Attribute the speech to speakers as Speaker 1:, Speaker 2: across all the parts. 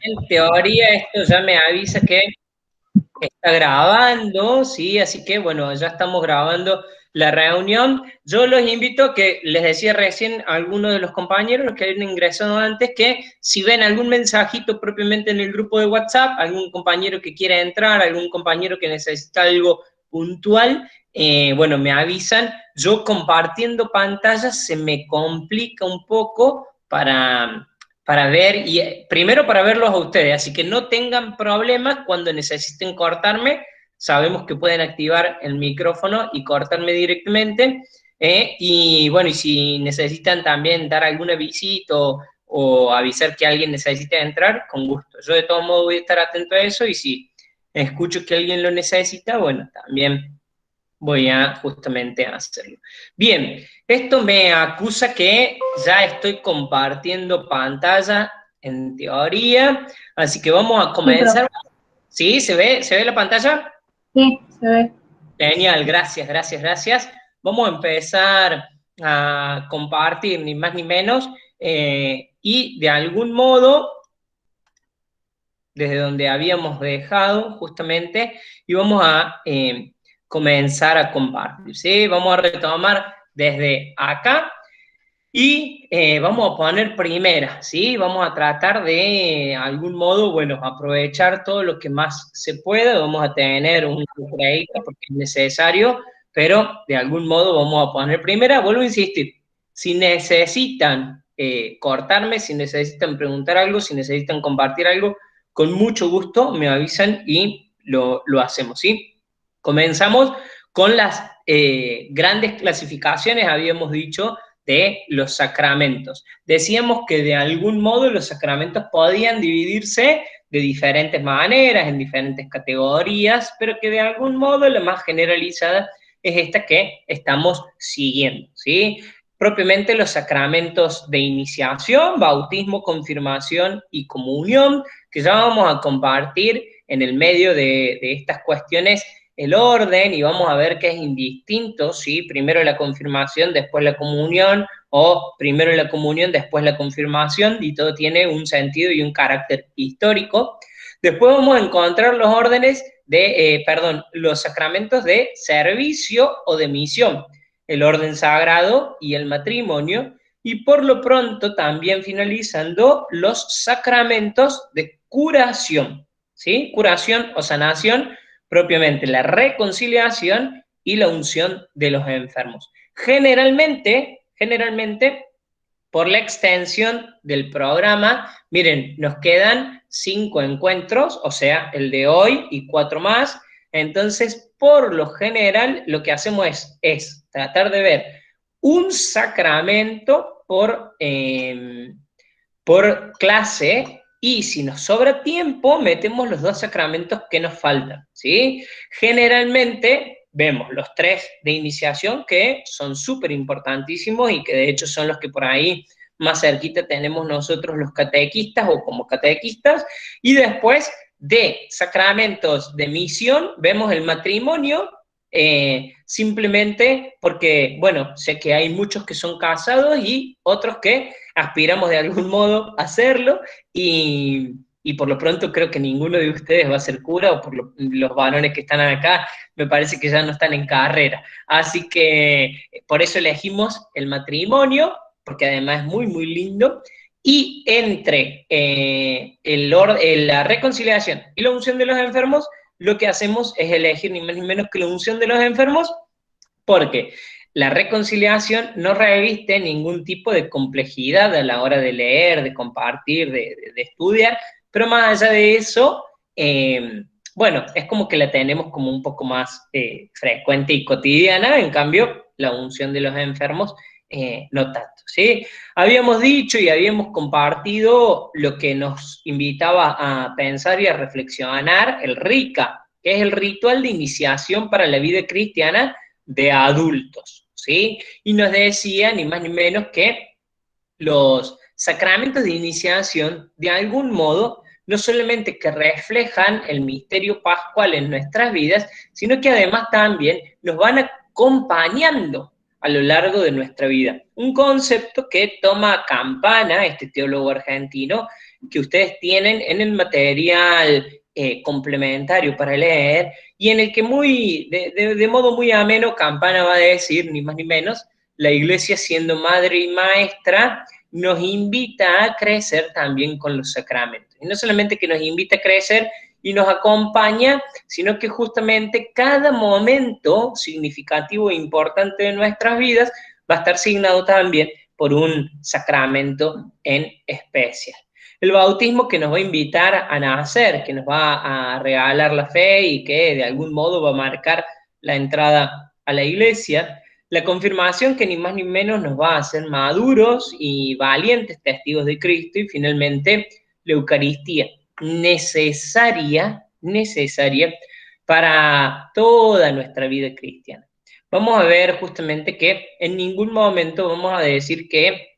Speaker 1: En teoría esto ya me avisa que está grabando, sí, así que bueno, ya estamos grabando la reunión. Yo los invito a que, les decía recién a algunos de los compañeros, los que habían ingresado antes, que si ven algún mensajito propiamente en el grupo de WhatsApp, algún compañero que quiera entrar, algún compañero que necesita algo puntual, bueno, me avisan. Yo compartiendo pantallas se me complica un poco para ver, y primero para verlos a ustedes, así que no tengan problemas cuando necesiten cortarme, sabemos que pueden activar el micrófono y cortarme directamente, y bueno, y si necesitan también dar alguna visita o avisar que alguien necesita entrar, con gusto. Yo de todo modo voy a estar atento a eso y si escucho que alguien lo necesita, bueno, también voy a justamente hacerlo. Bien, esto me acusa que ya estoy compartiendo pantalla en teoría, así que vamos a
Speaker 2: Sí,
Speaker 1: comenzar.
Speaker 2: profe.
Speaker 1: ¿Sí? ¿Se ve la pantalla?
Speaker 2: Sí, se ve.
Speaker 1: Genial, gracias, gracias, gracias. Vamos a empezar a compartir ni más ni menos y de algún modo, desde donde habíamos dejado justamente, y vamos a comenzar a compartir, ¿sí? Vamos a retomar desde acá y vamos a poner primera, ¿sí? Vamos a tratar de algún modo, bueno, aprovechar todo lo que más se pueda, vamos a tener un crédito porque es necesario, pero de algún modo vamos a poner primera. Vuelvo a insistir, si necesitan cortarme, si necesitan preguntar algo, si necesitan compartir algo, con mucho gusto me avisan y lo hacemos, ¿sí? Comenzamos con las grandes clasificaciones, habíamos dicho, de los sacramentos. Decíamos que de algún modo los sacramentos podían dividirse de diferentes maneras, en diferentes categorías, pero que de algún modo la más generalizada es esta que estamos siguiendo, ¿sí? Propiamente los sacramentos de iniciación, bautismo, confirmación y comunión, que ya vamos a compartir en el medio de estas cuestiones el orden y vamos a ver que es indistinto, ¿sí? Primero la confirmación, después la comunión, o primero la comunión, después la confirmación, y todo tiene un sentido y un carácter histórico. Después vamos a encontrar los órdenes los sacramentos de servicio o de misión, el orden sagrado y el matrimonio, y por lo pronto también finalizando los sacramentos de curación, ¿sí? Curación o sanación, propiamente la reconciliación y la unción de los enfermos. Generalmente, por la extensión del programa, miren, nos quedan 5 encuentros, o sea, el de hoy y 4 más. Entonces, por lo general, lo que hacemos es tratar de ver un sacramento por clase, y si nos sobra tiempo, metemos los 2 sacramentos que nos faltan, ¿sí? Generalmente vemos los 3 de iniciación, que son súper importantísimos y que de hecho son los que por ahí más cerquita tenemos nosotros los catequistas o como catequistas, y después de sacramentos de misión vemos el matrimonio, simplemente porque, bueno, sé que hay muchos que son casados y otros que aspiramos de algún modo a hacerlo, y por lo pronto creo que ninguno de ustedes va a ser cura, o los varones que están acá me parece que ya no están en carrera. Así que por eso elegimos el matrimonio, porque además es muy, muy lindo, y entre la reconciliación y la unción de los enfermos, lo que hacemos es elegir ni más ni menos que la unción de los enfermos, porque la reconciliación no reviste ningún tipo de complejidad a la hora de leer, de compartir, de estudiar, pero más allá de eso, bueno, es como que la tenemos como un poco más frecuente y cotidiana, en cambio, la unción de los enfermos no tanto, ¿sí? Habíamos dicho y habíamos compartido lo que nos invitaba a pensar y a reflexionar el RICA, que es el ritual de iniciación para la vida cristiana de adultos, ¿sí? Y nos decía ni más ni menos que los sacramentos de iniciación, de algún modo, no solamente que reflejan el misterio pascual en nuestras vidas, sino que además también nos van acompañando a lo largo de nuestra vida. Un concepto que toma Campana, este teólogo argentino, que ustedes tienen en el material complementario para leer, y en el que de modo muy ameno Campana va a decir, ni más ni menos, la Iglesia siendo madre y maestra, nos invita a crecer también con los sacramentos. Y no solamente que nos invita a crecer y nos acompaña, sino que justamente cada momento significativo e importante de nuestras vidas va a estar signado también por un sacramento en especial. El bautismo que nos va a invitar a nacer, que nos va a regalar la fe y que de algún modo va a marcar la entrada a la iglesia. La confirmación que ni más ni menos nos va a hacer maduros y valientes testigos de Cristo. Y finalmente la Eucaristía, necesaria para toda nuestra vida cristiana. Vamos a ver justamente que en ningún momento vamos a decir que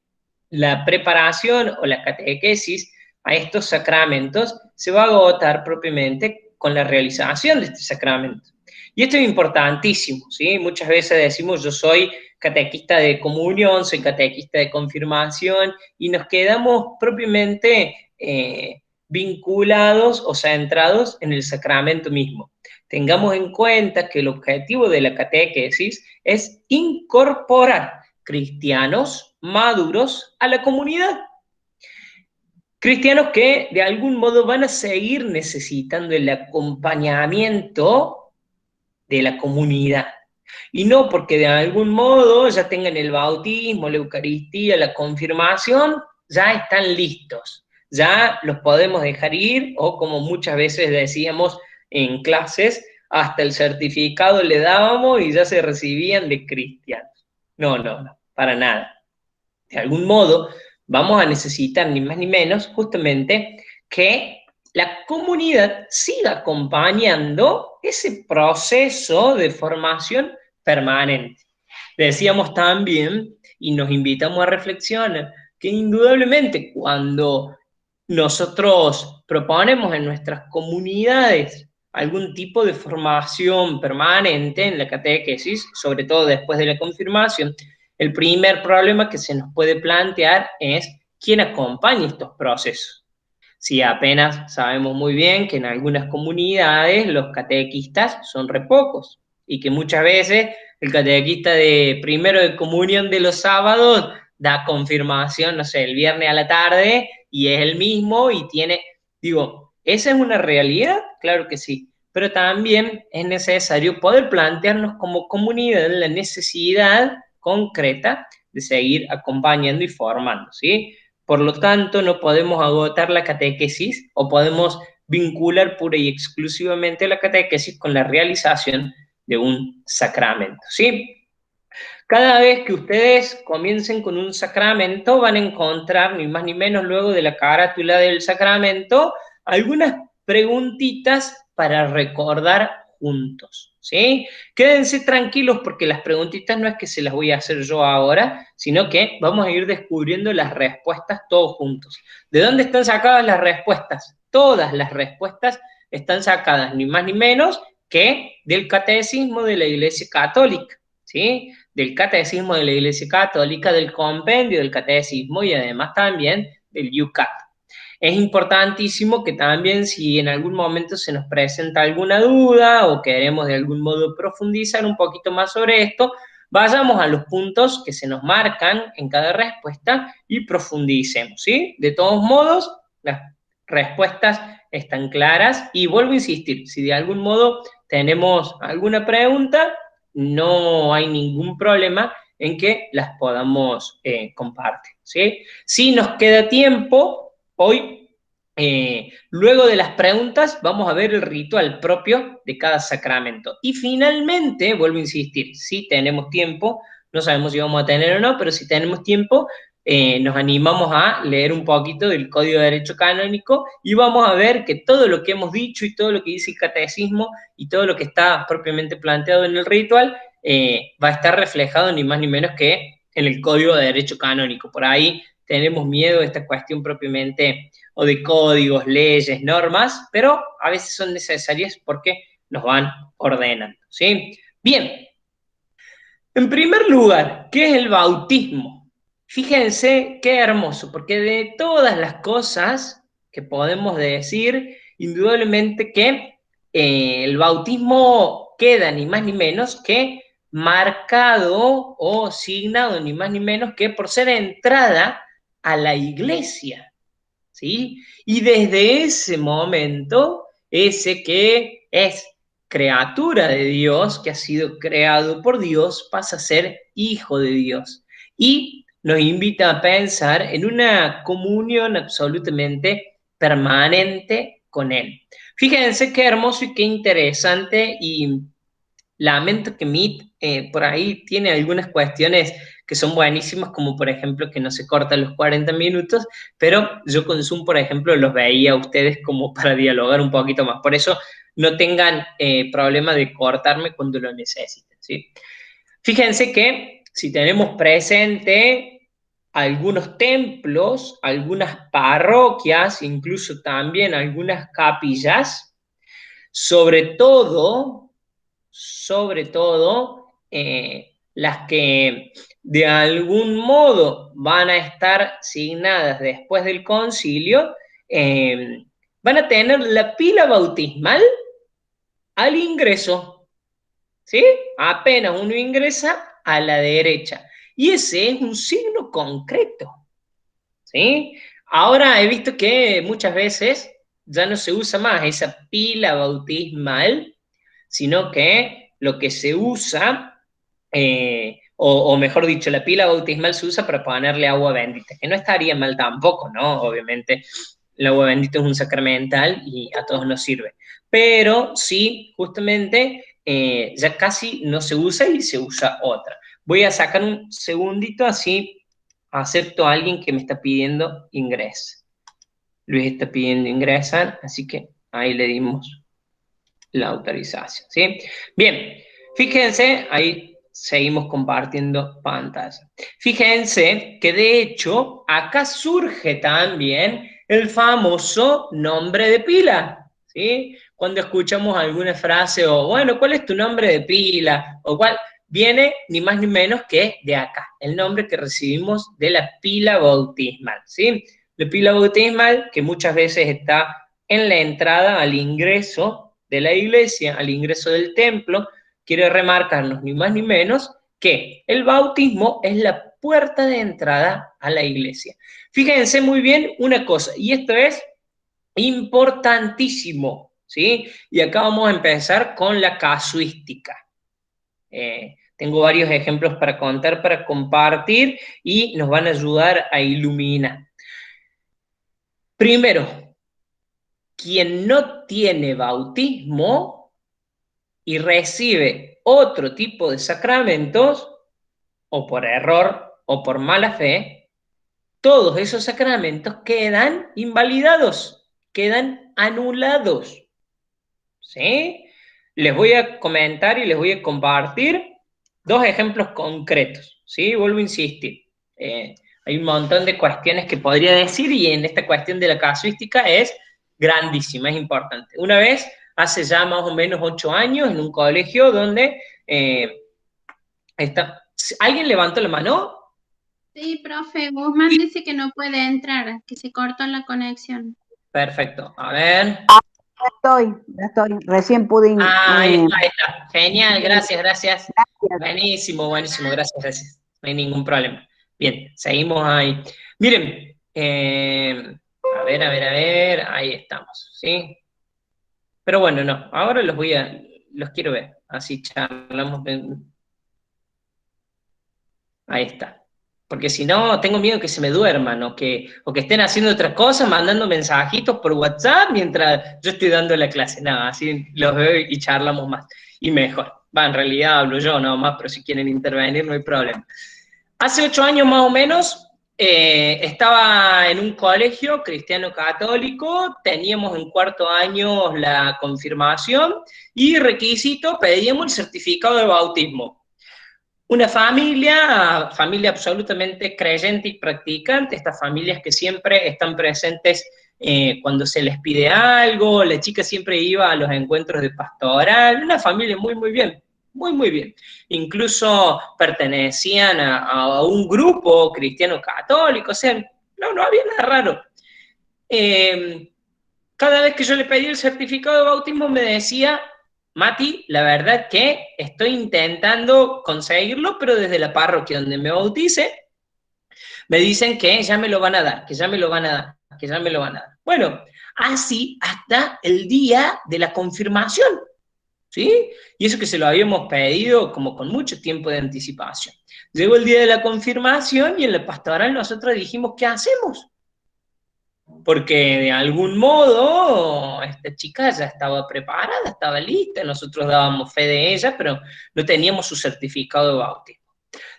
Speaker 1: la preparación o la catequesis a estos sacramentos se va a agotar propiamente con la realización de este sacramento. Y esto es importantísimo, ¿sí? Muchas veces decimos, yo soy catequista de comunión, soy catequista de confirmación, y nos quedamos propiamente vinculados o centrados en el sacramento mismo. Tengamos en cuenta que el objetivo de la catequesis es incorporar cristianos maduros a la comunidad. Cristianos que de algún modo van a seguir necesitando el acompañamiento de la comunidad. Y no porque de algún modo ya tengan el bautismo, la Eucaristía, la confirmación, ya están listos, ya los podemos dejar ir, o como muchas veces decíamos en clases, hasta el certificado le dábamos y ya se recibían de cristianos. No, para nada. De algún modo vamos a necesitar ni más ni menos justamente que la comunidad siga acompañando ese proceso de formación permanente. Decíamos también, y nos invitamos a reflexionar, que indudablemente cuando nosotros proponemos en nuestras comunidades algún tipo de formación permanente en la catequesis, sobre todo después de la confirmación, el primer problema que se nos puede plantear es quién acompaña estos procesos. Si apenas sabemos muy bien que en algunas comunidades los catequistas son re pocos y que muchas veces el catequista de primero de comunión de los sábados da confirmación, no sé, el viernes a la tarde y es el mismo y tiene, digo, ¿esa es una realidad? Claro que sí, pero también es necesario poder plantearnos como comunidad la necesidad concreta de seguir acompañando y formando, ¿sí? Por lo tanto, no podemos agotar la catequesis o podemos vincular pura y exclusivamente la catequesis con la realización de un sacramento, ¿sí? Cada vez que ustedes comiencen con un sacramento, van a encontrar, ni más ni menos luego de la carátula del sacramento, algunas preguntitas para recordar juntos, ¿sí? Quédense tranquilos porque las preguntitas no es que se las voy a hacer yo ahora, sino que vamos a ir descubriendo las respuestas todos juntos. ¿De dónde están sacadas las respuestas? Todas las respuestas están sacadas, ni más ni menos que del catecismo de la Iglesia Católica, ¿sí? Del catecismo de la Iglesia Católica, del compendio del catecismo y además también del IUCAT. Es importantísimo que también si en algún momento se nos presenta alguna duda o queremos de algún modo profundizar un poquito más sobre esto, vayamos a los puntos que se nos marcan en cada respuesta y profundicemos, ¿sí? De todos modos, las respuestas están claras y vuelvo a insistir, si de algún modo tenemos alguna pregunta, no hay ningún problema en que las podamos compartir, ¿sí? Si nos queda tiempo, hoy, luego de las preguntas, vamos a ver el ritual propio de cada sacramento. Y finalmente, vuelvo a insistir, si tenemos tiempo, no sabemos si vamos a tener o no, pero si tenemos tiempo, nos animamos a leer un poquito del Código de Derecho Canónico y vamos a ver que todo lo que hemos dicho y todo lo que dice el catecismo y todo lo que está propiamente planteado en el ritual va a estar reflejado ni más ni menos que en el Código de Derecho Canónico. Por ahí tenemos miedo de esta cuestión propiamente o de códigos, leyes, normas, pero a veces son necesarias porque nos van ordenando, ¿sí? Bien, en primer lugar, ¿qué es el bautismo? Fíjense qué hermoso, porque de todas las cosas que podemos decir indudablemente que el bautismo queda ni más ni menos que marcado o signado ni más ni menos que por ser entrada a la iglesia, ¿sí? Y desde ese momento, ese que es criatura de Dios, que ha sido creado por Dios, pasa a ser hijo de Dios. Y nos invita a pensar en una comunión absolutamente permanente con Él. Fíjense qué hermoso y qué interesante, y lamento que Meet por ahí tiene algunas cuestiones que son buenísimas, como por ejemplo que no se cortan los 40 minutos, pero yo con Zoom, por ejemplo, los veía a ustedes como para dialogar un poquito más. Por eso no tengan problema de cortarme cuando lo necesiten, ¿sí? Fíjense que si tenemos presente algunos templos, algunas parroquias, incluso también algunas capillas, sobre todo, las que de algún modo van a estar signadas después del concilio, van a tener la pila bautismal al ingreso, ¿sí? Apenas uno ingresa a la derecha. Y ese es un signo concreto, ¿sí? Ahora he visto que muchas veces ya no se usa más esa pila bautismal, sino que lo que se usa, o mejor dicho, la pila bautismal se usa para ponerle agua bendita, que no estaría mal tampoco, ¿no? Obviamente, el agua bendita es un sacramental y a todos nos sirve. Pero sí, justamente, ya casi no se usa y se usa otra. Voy a sacar un segundito, así acepto a alguien que me está pidiendo ingreso. Luis está pidiendo ingresar, así que ahí le dimos la autorización, ¿sí? Bien, fíjense, ahí seguimos compartiendo pantalla. Fíjense que de hecho acá surge también el famoso nombre de pila, ¿sí? Cuando escuchamos alguna frase o, bueno, ¿cuál es tu nombre de pila? O cuál, viene ni más ni menos que de acá, el nombre que recibimos de la pila bautismal, ¿sí? La pila bautismal que muchas veces está en la entrada al ingreso de la iglesia, al ingreso del templo, quiere remarcarnos ni más ni menos que el bautismo es la puerta de entrada a la iglesia. Fíjense muy bien una cosa, y esto es importantísimo, ¿sí? Y acá vamos a empezar con la casuística. Tengo varios ejemplos para contar, para compartir, y nos van a ayudar a iluminar. Primero, quien no tiene bautismo y recibe otro tipo de sacramentos, o por error o por mala fe, todos esos sacramentos quedan invalidados, quedan anulados. ¿Sí? Les voy a comentar y les voy a compartir dos ejemplos concretos. ¿Sí? Vuelvo a insistir. Hay un montón de cuestiones que podría decir, y en esta cuestión de la casuística es grandísima, es importante. Una vez, hace ya más o menos 8 años, en un colegio donde ¿alguien levantó la mano?
Speaker 2: Sí, profe, Guzmán dice que no puede entrar, que se cortó la conexión.
Speaker 1: Perfecto, a ver.
Speaker 3: Ya estoy, recién pude.
Speaker 1: Ahí está, genial, gracias, gracias.
Speaker 3: Gracias.
Speaker 1: Buenísimo, buenísimo, gracias, gracias. No hay ningún problema. Bien, seguimos ahí. Miren, a ver, ahí estamos, ¿sí? Pero bueno, no, ahora los quiero ver, así charlamos. Ahí está. Porque si no, tengo miedo que se me duerman o que estén haciendo otras cosas, mandando mensajitos por WhatsApp mientras yo estoy dando la clase. Nada, así los veo y charlamos más. Y mejor. Va, en realidad hablo yo nada más, pero si quieren intervenir no hay problema. Hace 8 años más o menos estaba en un colegio cristiano católico, teníamos en cuarto año la confirmación y requisito pedíamos el certificado de bautismo. Una familia absolutamente creyente y practicante, estas familias que siempre están presentes cuando se les pide algo, la chica siempre iba a los encuentros de pastoral, una familia muy, muy bien, muy, muy bien. Incluso pertenecían a un grupo cristiano católico, o sea, no había nada raro. cada vez que yo le pedí el certificado de bautismo me decía, Mati, la verdad que estoy intentando conseguirlo, pero desde la parroquia donde me bautice, me dicen que ya me lo van a dar, que ya me lo van a dar, que ya me lo van a dar. Bueno, así hasta el día de la confirmación, ¿sí? Y eso que se lo habíamos pedido como con mucho tiempo de anticipación. Llegó el día de la confirmación y en la pastoral nosotros dijimos, ¿qué hacemos? Porque de algún modo esta chica ya estaba preparada, estaba lista, nosotros dábamos fe de ella, pero no teníamos su certificado de bautismo.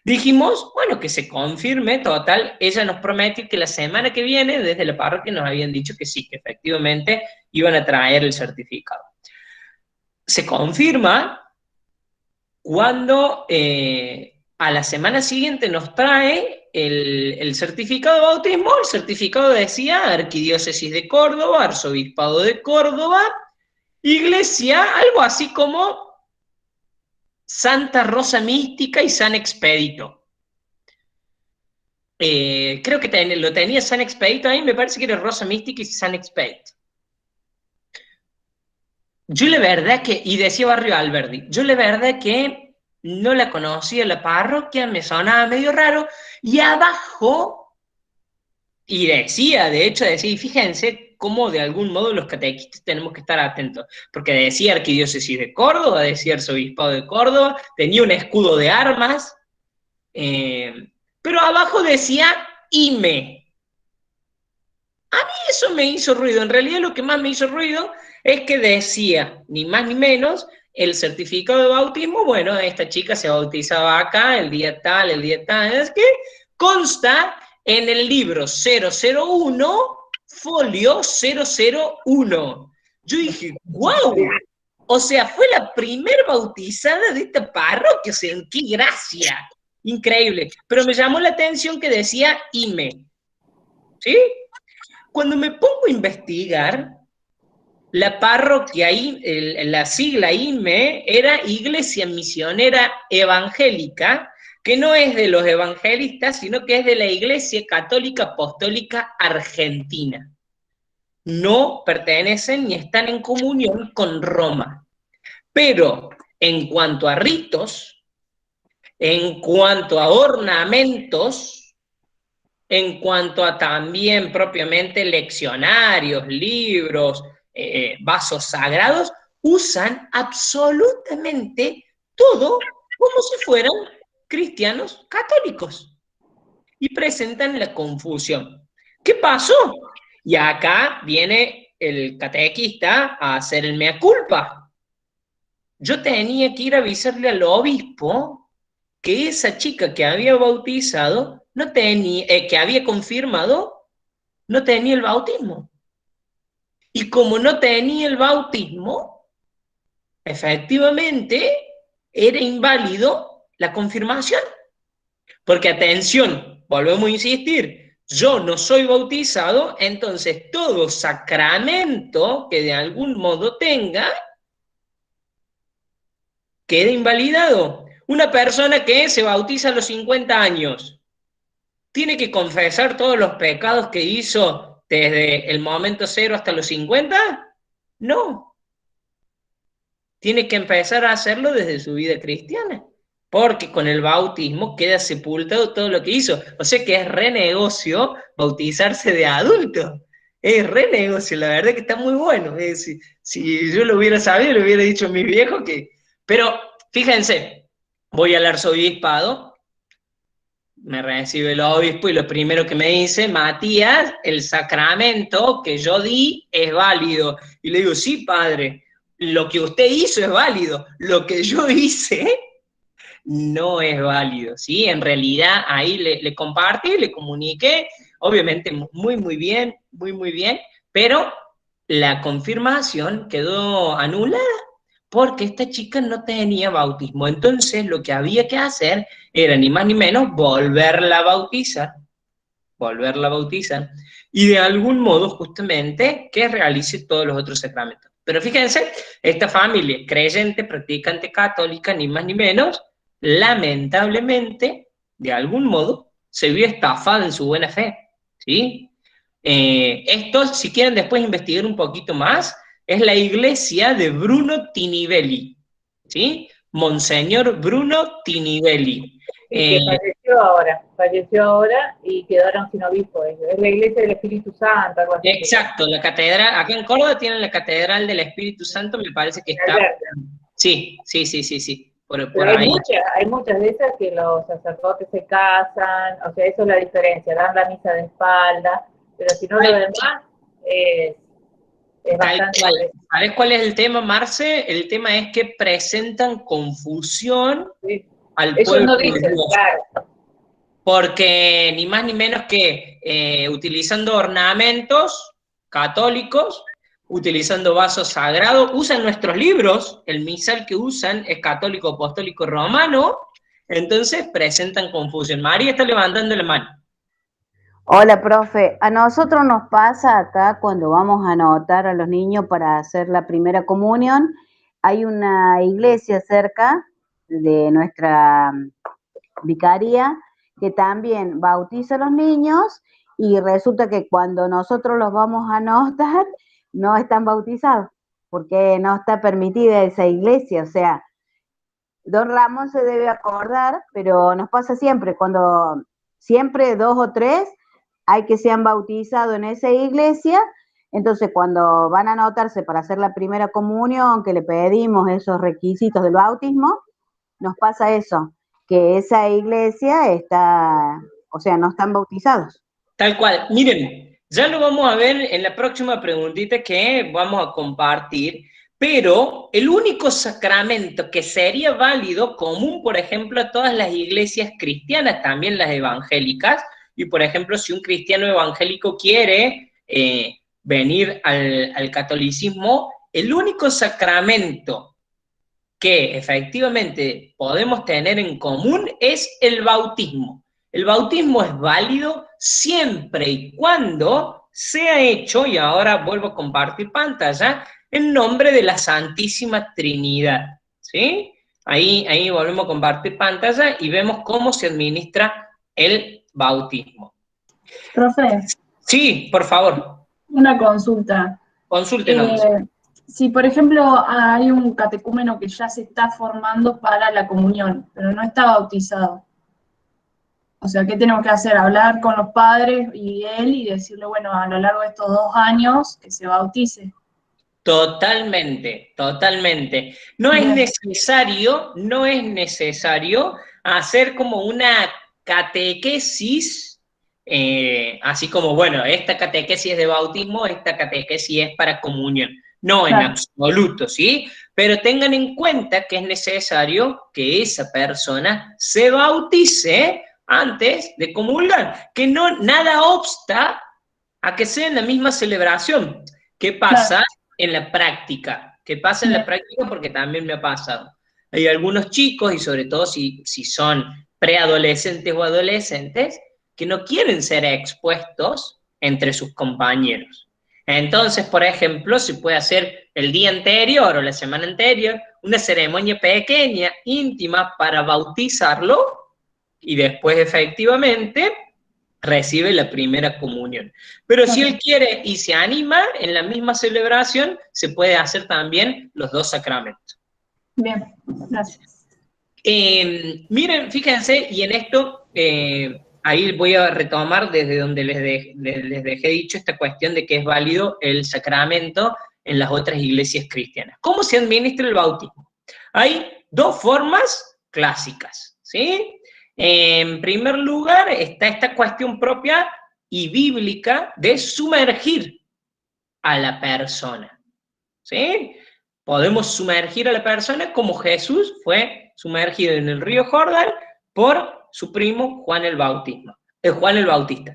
Speaker 1: Dijimos, bueno, que se confirme, total, ella nos prometió que la semana que viene, desde la parroquia nos habían dicho que sí, que efectivamente iban a traer el certificado. Se confirma cuando a la semana siguiente nos trae el certificado de bautismo. El certificado decía Arquidiócesis de Córdoba, Arzobispado de Córdoba, Iglesia, algo así como Santa Rosa Mística y San Expedito. Creo que lo tenía San Expedito ahí, me parece que era Rosa Mística y San Expedito. Yo la verdad que, y decía Barrio Alberdi, yo la verdad que no la conocía la parroquia, me sonaba medio raro, y abajo, y decía, de hecho decía, y fíjense cómo de algún modo los catequistas tenemos que estar atentos, porque decía Arquidiócesis de Córdoba, decía Arzobispado de Córdoba, tenía un escudo de armas, pero abajo decía IME. A mí eso me hizo ruido, en realidad lo que más me hizo ruido es que decía, ni más ni menos, el certificado de bautismo, bueno, esta chica se bautizaba acá, el día tal, es que consta en el libro 001, folio 001. Yo dije, wow, o sea, fue la primer bautizada de esta parroquia, o sea, qué gracia, increíble. Pero me llamó la atención que decía IME, ¿sí? Cuando me pongo a investigar, la parroquia, la sigla IME, era Iglesia Misionera Evangélica, que no es de los evangelistas, sino que es de la Iglesia Católica Apostólica Argentina. No pertenecen ni están en comunión con Roma. Pero en cuanto a ritos, en cuanto a ornamentos, en cuanto a también propiamente leccionarios, libros, vasos sagrados, usan absolutamente todo como si fueran cristianos católicos y presentan la confusión. ¿Qué pasó? Y acá viene el catequista a hacer el mea culpa. Yo tenía que ir a avisarle al obispo que esa chica que había bautizado no tenía, que había confirmado, no tenía el bautismo. Y como no tenía el bautismo, efectivamente era inválido la confirmación. Porque atención, volvemos a insistir, yo no soy bautizado, entonces todo sacramento que de algún modo tenga queda invalidado. Una persona que se bautiza a los 50 años, ¿tiene que confesar todos los pecados que hizo desde el momento cero hasta los 50? No. Tiene que empezar a hacerlo desde su vida cristiana, porque con el bautismo queda sepultado todo lo que hizo. O sea que es re negocio bautizarse de adulto. Es re negocio, la verdad que está muy bueno. Si yo lo hubiera sabido, le hubiera dicho a mis viejos que... Pero fíjense, voy al arzobispado, me recibe el obispo y lo primero que me dice, Matías, el sacramento que yo di es válido. Y le digo, sí, padre, lo que usted hizo es válido, lo que yo hice no es válido, ¿sí? En realidad ahí le compartí, le comuniqué, obviamente muy bien, pero la confirmación quedó anulada porque esta chica no tenía bautismo. Entonces lo que había que hacer era ni más ni menos volverla a bautizar, y de algún modo justamente que realice todos los otros sacramentos. Pero fíjense, esta familia creyente, practicante católica, ni más ni menos, lamentablemente, de algún modo, se vio estafada en su buena fe, ¿sí? Esto, si quieren después investigar un poquito más, es la iglesia de Bruno Tinivelli, ¿sí? Monseñor Bruno Tinivelli.
Speaker 4: Y que falleció ahora y quedaron sin obispo. Es la iglesia del Espíritu Santo, algo así.
Speaker 1: Exacto, la catedral, acá en Córdoba tienen la catedral del Espíritu Santo, me parece que está... Sí. Por ahí.
Speaker 4: Hay muchas de esas que los sacerdotes se casan, o sea, eso es la diferencia, dan la misa de espalda, pero si no lo demás es bastante...
Speaker 1: ¿Sabes cuál es el tema, Marce? El tema es que presentan confusión al pueblo.
Speaker 4: No dicen, claro.
Speaker 1: Porque ni más ni menos que utilizando ornamentos católicos, utilizando vasos sagrados, usan nuestros libros, el misal que usan es católico, apostólico, romano, entonces presentan confusión. María está levantando la mano.
Speaker 3: Hola, profe. A nosotros nos pasa acá cuando vamos a anotar a los niños para hacer la primera comunión, hay una iglesia cerca de nuestra vicaría que también bautiza a los niños y resulta que cuando nosotros los vamos a anotar no están bautizados porque no está permitida esa iglesia, o sea, don Ramón se debe acordar, pero nos pasa siempre, cuando siempre 2 o 3 hay que sean bautizados en esa iglesia, entonces cuando van a anotarse para hacer la primera comunión, que le pedimos esos requisitos del bautismo, nos pasa eso, que esa iglesia está, o sea, no están bautizados.
Speaker 1: Tal cual. Miren, ya lo vamos a ver en la próxima preguntita que vamos a compartir, pero el único sacramento que sería válido, común, por ejemplo, a todas las iglesias cristianas, también las evangélicas, y por ejemplo, si un cristiano evangélico quiere venir al catolicismo, el único sacramento que efectivamente podemos tener en común es el bautismo. El bautismo es válido siempre y cuando sea hecho, y ahora vuelvo a compartir pantalla, en nombre de la Santísima Trinidad, ¿sí? Ahí volvemos a compartir pantalla y vemos cómo se administra el bautismo.
Speaker 5: Profe.
Speaker 1: Sí, por favor.
Speaker 5: Una consulta.
Speaker 1: Consúltenos.
Speaker 5: Si, por ejemplo, hay un catecúmeno que ya se está formando para la comunión, pero no está bautizado. O sea, ¿qué tenemos que hacer? Hablar con los padres y él y decirle, bueno, a lo largo de estos 2 años que se bautice.
Speaker 1: Totalmente. No es necesario hacer como una catequesis, así como, bueno, esta catequesis es de bautismo, esta catequesis es para comunión. No, en absoluto, ¿sí? Pero tengan en cuenta que es necesario que esa persona se bautice antes de comulgar, que no nada obsta a que sea en la misma celebración. ¿Qué pasa en la práctica? ¿Qué pasa en la práctica? Porque también me ha pasado. Hay algunos chicos, y sobre todo si son preadolescentes o adolescentes, que no quieren ser expuestos entre sus compañeros. Entonces, por ejemplo, se puede hacer el día anterior o la semana anterior una ceremonia pequeña, íntima, para bautizarlo, y después efectivamente recibe la primera comunión. Pero si él quiere y se anima, en la misma celebración se puede hacer también los 2 sacramentos.
Speaker 5: Bien, gracias.
Speaker 1: Miren, fíjense, y en esto, ahí voy a retomar desde donde les dejé dicho esta cuestión de que es válido el sacramento en las otras iglesias cristianas. ¿Cómo se administra el bautismo? Hay 2 formas clásicas, ¿sí? En primer lugar está esta cuestión propia y bíblica de sumergir a la persona, ¿sí? Podemos sumergir a la persona como Jesús fue sumergido en el río Jordán por su primo Juan el Bautista.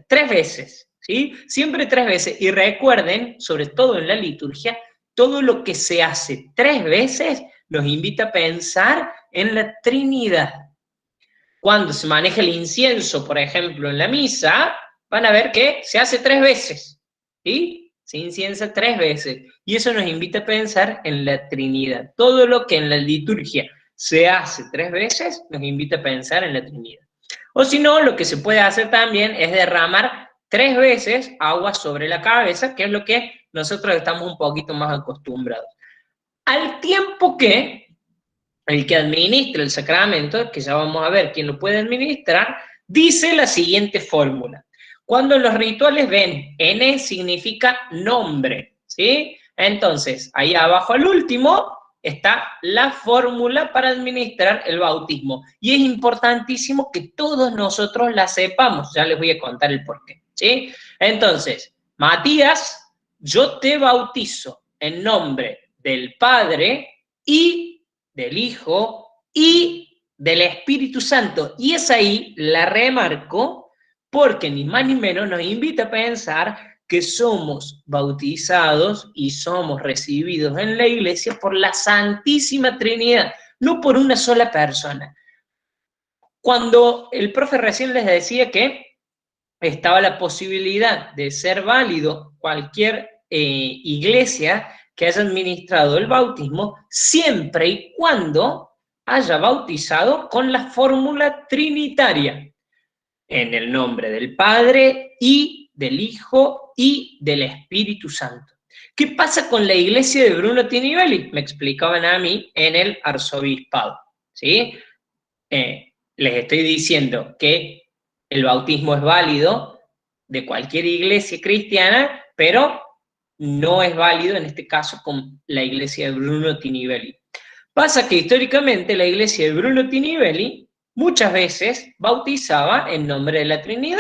Speaker 1: 3 veces, ¿sí? Siempre 3 veces. Y recuerden, sobre todo en la liturgia, todo lo que se hace 3 veces nos invita a pensar en la Trinidad. Cuando se maneja el incienso, por ejemplo, en la misa, van a ver que se hace 3 veces, ¿sí? Se inciensa 3 veces. Y eso nos invita a pensar en la Trinidad. Todo lo que en la liturgia se hace 3 veces, nos invita a pensar en la Trinidad. O si no, lo que se puede hacer también es derramar 3 veces agua sobre la cabeza, que es lo que nosotros estamos un poquito más acostumbrados. Al tiempo que el que administra el sacramento, que ya vamos a ver quién lo puede administrar, dice la siguiente fórmula. Cuando los rituales ven N significa nombre, ¿sí? Entonces, ahí abajo al último está la fórmula para administrar el bautismo. Y es importantísimo que todos nosotros la sepamos. Ya les voy a contar el porqué, ¿sí? Entonces, Matías, yo te bautizo en nombre del Padre y del Hijo y del Espíritu Santo. Y es ahí, la remarco, porque ni más ni menos nos invita a pensar que somos bautizados y somos recibidos en la iglesia por la Santísima Trinidad, no por una sola persona. Cuando el profe recién les decía que estaba la posibilidad de ser válido cualquier iglesia que haya administrado el bautismo, siempre y cuando haya bautizado con la fórmula trinitaria, en el nombre del Padre y del Hijo y del Espíritu Santo. ¿Qué pasa con la iglesia de Bruno Tinivelli? Me explicaban a mí en el arzobispado, ¿sí? Les estoy diciendo que el bautismo es válido de cualquier iglesia cristiana, pero no es válido en este caso con la iglesia de Bruno Tinivelli. Pasa que históricamente la iglesia de Bruno Tinivelli muchas veces bautizaba en nombre de la Trinidad,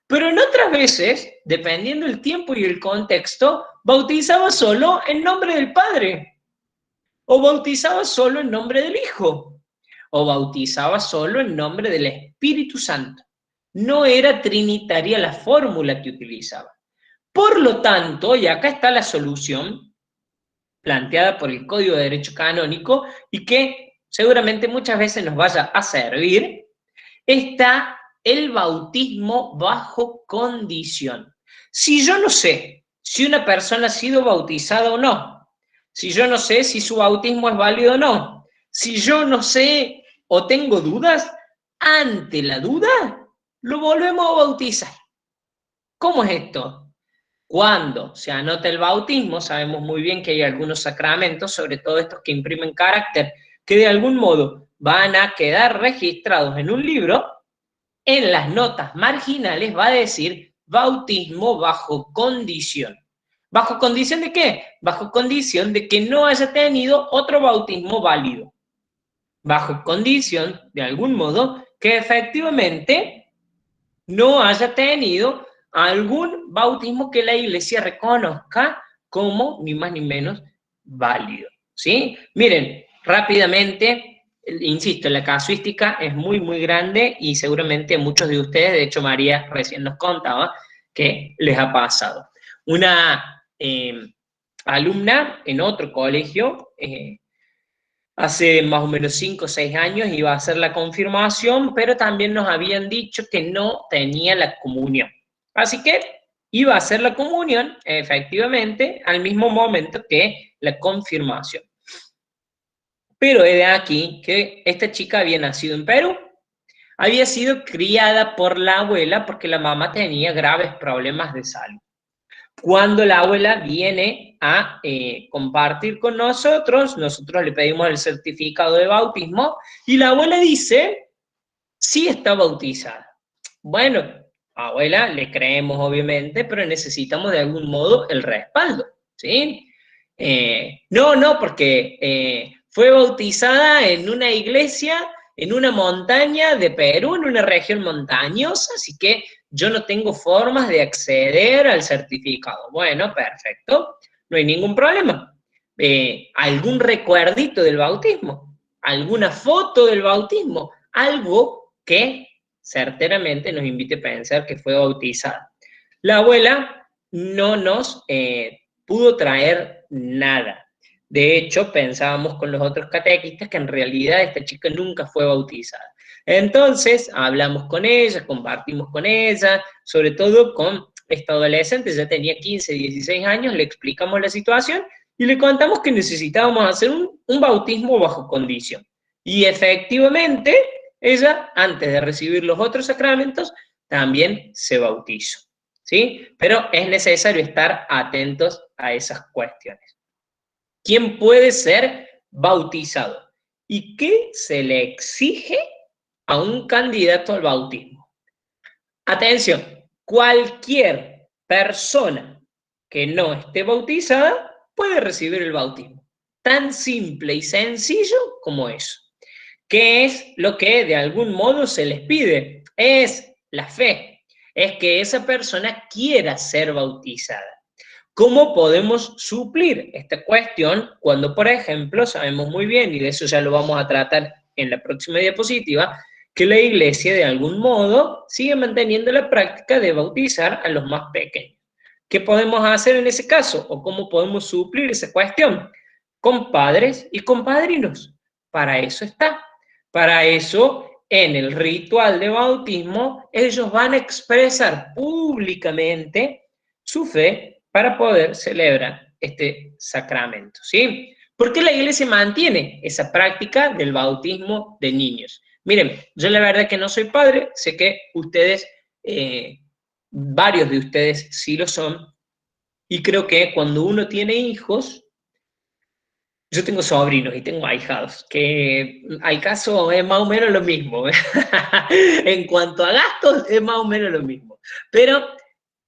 Speaker 1: pero en otras veces, dependiendo del tiempo y el contexto, bautizaba solo en nombre del Padre, o bautizaba solo en nombre del Hijo, o bautizaba solo en nombre del Espíritu Santo. No era trinitaria la fórmula que utilizaba. Por lo tanto, y acá está la solución planteada por el Código de Derecho Canónico y que seguramente muchas veces nos vaya a servir, está el bautismo bajo condición. Si yo no sé si una persona ha sido bautizada o no, si yo no sé si su bautismo es válido o no, si yo no sé o tengo dudas, ante la duda lo volvemos a bautizar. ¿Cómo es esto? Cuando se anota el bautismo, sabemos muy bien que hay algunos sacramentos, sobre todo estos que imprimen carácter, que de algún modo van a quedar registrados en un libro. En las notas marginales va a decir bautismo bajo condición. ¿Bajo condición de qué? Bajo condición de que no haya tenido otro bautismo válido. Bajo condición, de algún modo, que efectivamente no haya tenido algún bautismo que la iglesia reconozca como ni más ni menos válido, ¿sí? Miren, rápidamente, insisto, la casuística es muy, muy grande y seguramente muchos de ustedes, de hecho María recién nos contaba que les ha pasado. Una alumna en otro colegio, hace más o menos 5 o 6 años iba a hacer la confirmación, pero también nos habían dicho que no tenía la comunión. Así que iba a hacer la comunión, efectivamente, al mismo momento que la confirmación. Pero he de aquí que esta chica había nacido en Perú, había sido criada por la abuela porque la mamá tenía graves problemas de salud. Cuando la abuela viene a compartir con nosotros, nosotros le pedimos el certificado de bautismo y la abuela dice, sí está bautizada. Bueno, abuela, le creemos obviamente, pero necesitamos de algún modo el respaldo, ¿sí? No, porque fue bautizada en una iglesia, en una montaña de Perú, en una región montañosa, así que yo no tengo formas de acceder al certificado. Bueno, perfecto, no hay ningún problema. ¿Algún recuerdito del bautismo? ¿Alguna foto del bautismo? Algo que certeramente nos invite a pensar que fue bautizada. La abuela no nos pudo traer nada. De hecho, pensábamos con los otros catequistas que en realidad esta chica nunca fue bautizada. Entonces, hablamos con ella, compartimos con ella, sobre todo con esta adolescente, ya tenía 15, 16 años, le explicamos la situación y le contamos que necesitábamos hacer un bautismo bajo condición. Y efectivamente, ella, antes de recibir los otros sacramentos, también se bautizó, ¿sí? Pero es necesario estar atentos a esas cuestiones. ¿Quién puede ser bautizado? ¿Y qué se le exige a un candidato al bautismo? Atención, cualquier persona que no esté bautizada puede recibir el bautismo. Tan simple y sencillo como eso. ¿Qué es lo que de algún modo se les pide? Es la fe, es que esa persona quiera ser bautizada. ¿Cómo podemos suplir esta cuestión cuando, por ejemplo, sabemos muy bien, y de eso ya lo vamos a tratar en la próxima diapositiva, que la Iglesia de algún modo sigue manteniendo la práctica de bautizar a los más pequeños? ¿Qué podemos hacer en ese caso? ¿O cómo podemos suplir esa cuestión? Con padres y con padrinos. Para eso está. Para eso, en el ritual de bautismo, ellos van a expresar públicamente su fe para poder celebrar este sacramento, ¿sí? ¿Por qué la Iglesia mantiene esa práctica del bautismo de niños? Miren, yo la verdad que no soy padre, sé que ustedes, varios de ustedes sí lo son, y creo que cuando uno tiene hijos, yo tengo sobrinos y tengo ahijados, que al caso es más o menos lo mismo. En cuanto a gastos, es más o menos lo mismo. Pero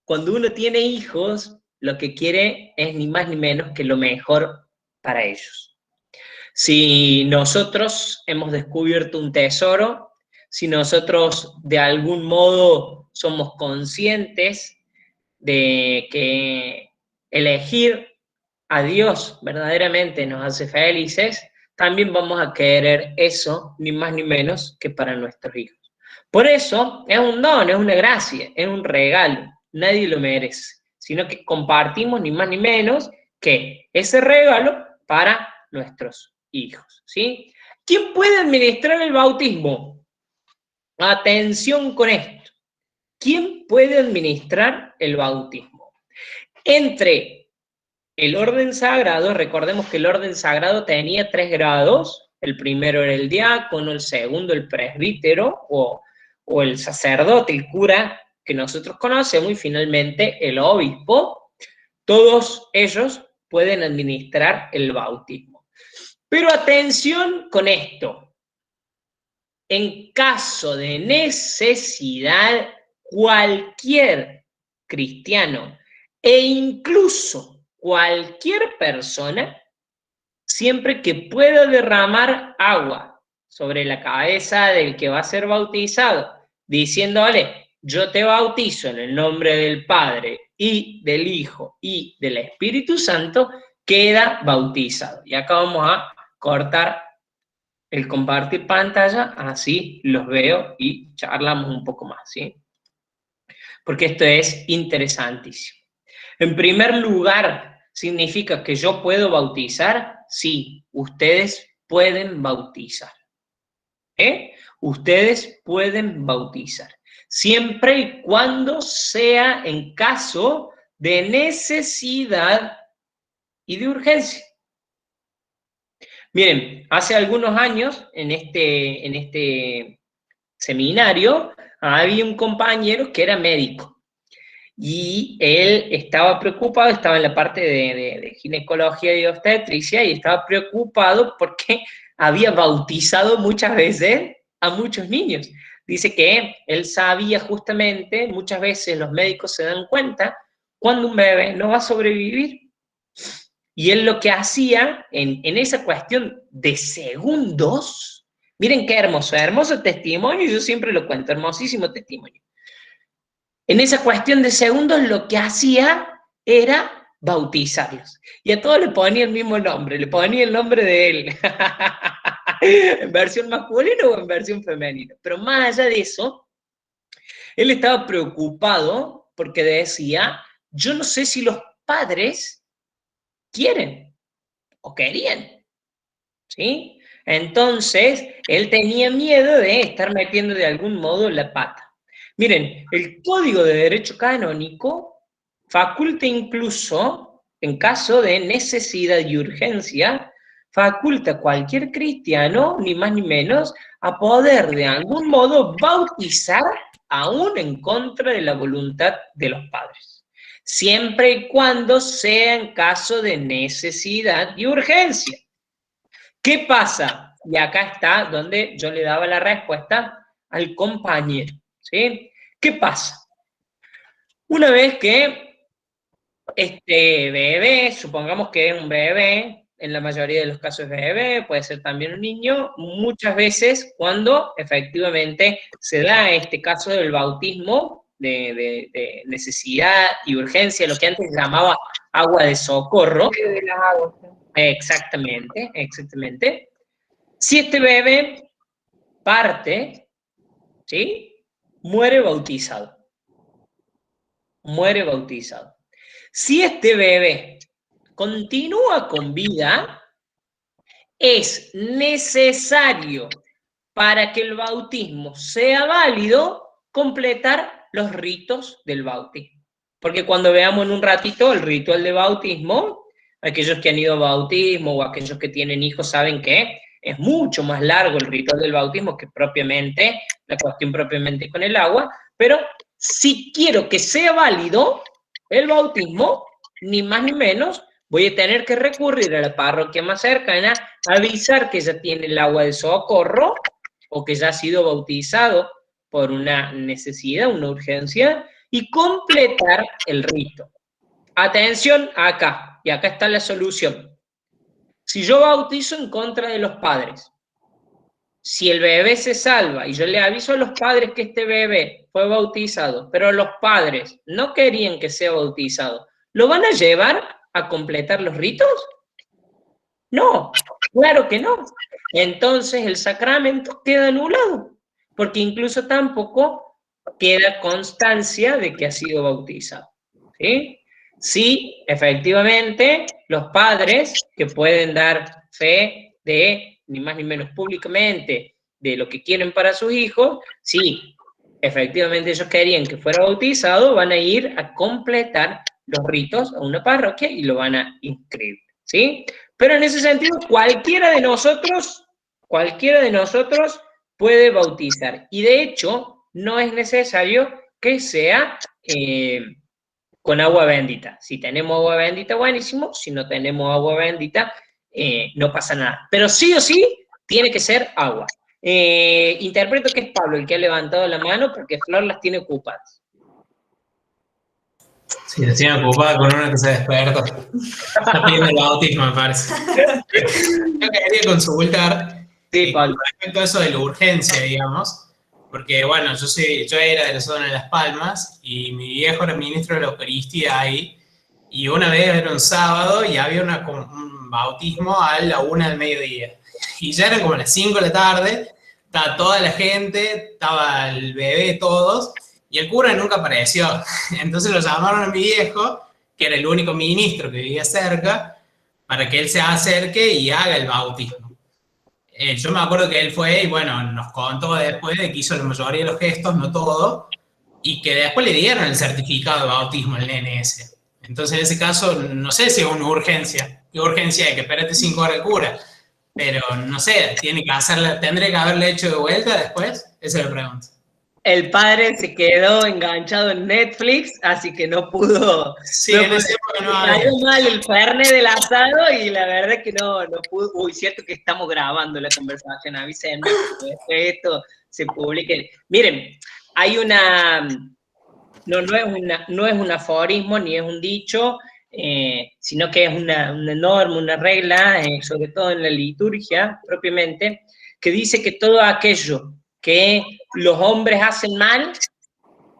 Speaker 1: cuando uno tiene hijos, lo que quiere es ni más ni menos que lo mejor para ellos. Si nosotros hemos descubierto un tesoro, si nosotros de algún modo somos conscientes de que elegir a Dios verdaderamente nos hace felices, también vamos a querer eso, ni más ni menos que para nuestros hijos. Por eso es un don, es una gracia, es un regalo, nadie lo merece, sino que compartimos ni más ni menos que ese regalo para nuestros hijos, ¿sí? ¿Quién puede administrar el bautismo? Atención con esto. ¿Quién puede administrar el bautismo? Entre el orden sagrado, recordemos que el orden sagrado tenía 3 grados, el primero era el diácono, el segundo el presbítero o el sacerdote, el cura que nosotros conocemos, y finalmente el obispo. Todos ellos pueden administrar el bautismo. Pero atención con esto, en caso de necesidad, cualquier cristiano e incluso cualquier persona, siempre que pueda derramar agua sobre la cabeza del que va a ser bautizado, diciéndole, yo te bautizo en el nombre del Padre y del Hijo y del Espíritu Santo, queda bautizado. Y acá vamos a cortar el compartir pantalla, así los veo y charlamos un poco más, ¿sí? Porque esto es interesantísimo. En primer lugar, ¿significa que yo puedo bautizar? Sí, ustedes pueden bautizar. Ustedes pueden bautizar. Siempre y cuando sea en caso de necesidad y de urgencia. Miren, hace algunos años, en este seminario, había un compañero que era médico. Y él estaba preocupado, estaba en la parte de ginecología y obstetricia, y estaba preocupado porque había bautizado muchas veces a muchos niños. Dice que él sabía justamente, muchas veces los médicos se dan cuenta cuando un bebé no va a sobrevivir. Y él lo que hacía en esa cuestión de segundos, miren qué hermoso testimonio, yo siempre lo cuento, hermosísimo testimonio. En esa cuestión de segundos lo que hacía era bautizarlos. Y a todos le ponía el mismo nombre, le ponía el nombre de él. En versión masculina o en versión femenina. Pero más allá de eso, él estaba preocupado porque decía, yo no sé si los padres quieren o querían, ¿sí? Entonces, él tenía miedo de estar metiendo de algún modo la pata. Miren, el Código de Derecho Canónico faculta incluso, en caso de necesidad y urgencia, faculta a cualquier cristiano, ni más ni menos, a poder de algún modo bautizar aún en contra de la voluntad de los padres, siempre y cuando sea en caso de necesidad y urgencia. ¿Qué pasa? Y acá está donde yo le daba la respuesta al compañero, ¿sí? ¿Qué pasa? Una vez que este bebé, supongamos que es un bebé, en la mayoría de los casos es bebé, puede ser también un niño, muchas veces cuando efectivamente se da este caso del bautismo de necesidad y urgencia, lo que antes llamaba agua de socorro.
Speaker 4: De las aguas.
Speaker 1: Exactamente, exactamente. Si este bebé parte, ¿sí? Muere bautizado. Muere bautizado. Si este bebé continúa con vida, es necesario para que el bautismo sea válido completar los ritos del bautismo. Porque cuando veamos en un ratito el ritual de bautismo, aquellos que han ido a bautismo o aquellos que tienen hijos saben que es mucho más largo el ritual del bautismo que propiamente, la cuestión propiamente con el agua, pero si quiero que sea válido el bautismo, ni más ni menos, voy a tener que recurrir a la parroquia más cercana, avisar que ya tiene el agua de socorro o que ya ha sido bautizado por una necesidad, una urgencia, y completar el rito. Atención acá, y acá está la solución. Si yo bautizo en contra de los padres, si el bebé se salva y yo le aviso a los padres que este bebé fue bautizado, pero los padres no querían que sea bautizado, ¿lo van a llevar a completar los ritos? No, claro que no. Entonces el sacramento queda anulado, porque incluso tampoco queda constancia de que ha sido bautizado. ¿Sí? Sí, efectivamente, los padres que pueden dar fe de, ni más ni menos públicamente, de lo que quieren para sus hijos, sí, efectivamente ellos querían que fuera bautizado, van a ir a completar los ritos a una parroquia y lo van a inscribir, ¿sí? Pero en ese sentido, cualquiera de nosotros puede bautizar. Y de hecho, no es necesario que sea con agua bendita. Si tenemos agua bendita, buenísimo. Si no tenemos agua bendita, no pasa nada. Pero sí o sí, tiene que ser agua. Interpreto que es Pablo el que ha levantado la mano porque Flor las tiene ocupadas.
Speaker 6: Sí, las tiene ocupadas con una que se despierta. Está pidiendo el bautismo, me parece. Yo quería consultar
Speaker 1: Pablo.
Speaker 6: con respecto a eso de la urgencia, digamos. Porque, bueno, yo era de la zona de Las Palmas y mi viejo era ministro de la Eucaristía ahí. Y una vez era un sábado y había un bautismo a la 1 del mediodía. Y ya eran como las 5 de la tarde, estaba toda la gente, estaba el bebé, todos, y el cura nunca apareció. Entonces lo llamaron a mi viejo, que era el único ministro que vivía cerca, para que él se acerque y haga el bautismo. Yo me acuerdo que él fue y bueno, nos contó después de que hizo la mayoría de los gestos, no todo, y que después le dieron el certificado de bautismo al nene ese. Entonces en ese caso, no sé si es una urgencia. ¿Qué urgencia hay? Que espérate 5 horas el cura. Pero no sé, ¿tendré que haberle hecho de vuelta después? Esa es la pregunta.
Speaker 1: El padre se quedó enganchado en Netflix, así que no pudo.
Speaker 6: Sí, en ese época no había.
Speaker 1: Cayó mal el fernet del asado y la verdad es que no pudo. Uy, cierto que estamos grabando la conversación, avísenme que esto se publique. Miren, hay una. No es un aforismo ni es un dicho, sino que es una norma, una regla, sobre todo en la liturgia propiamente, que dice que todo aquello que los hombres hacen mal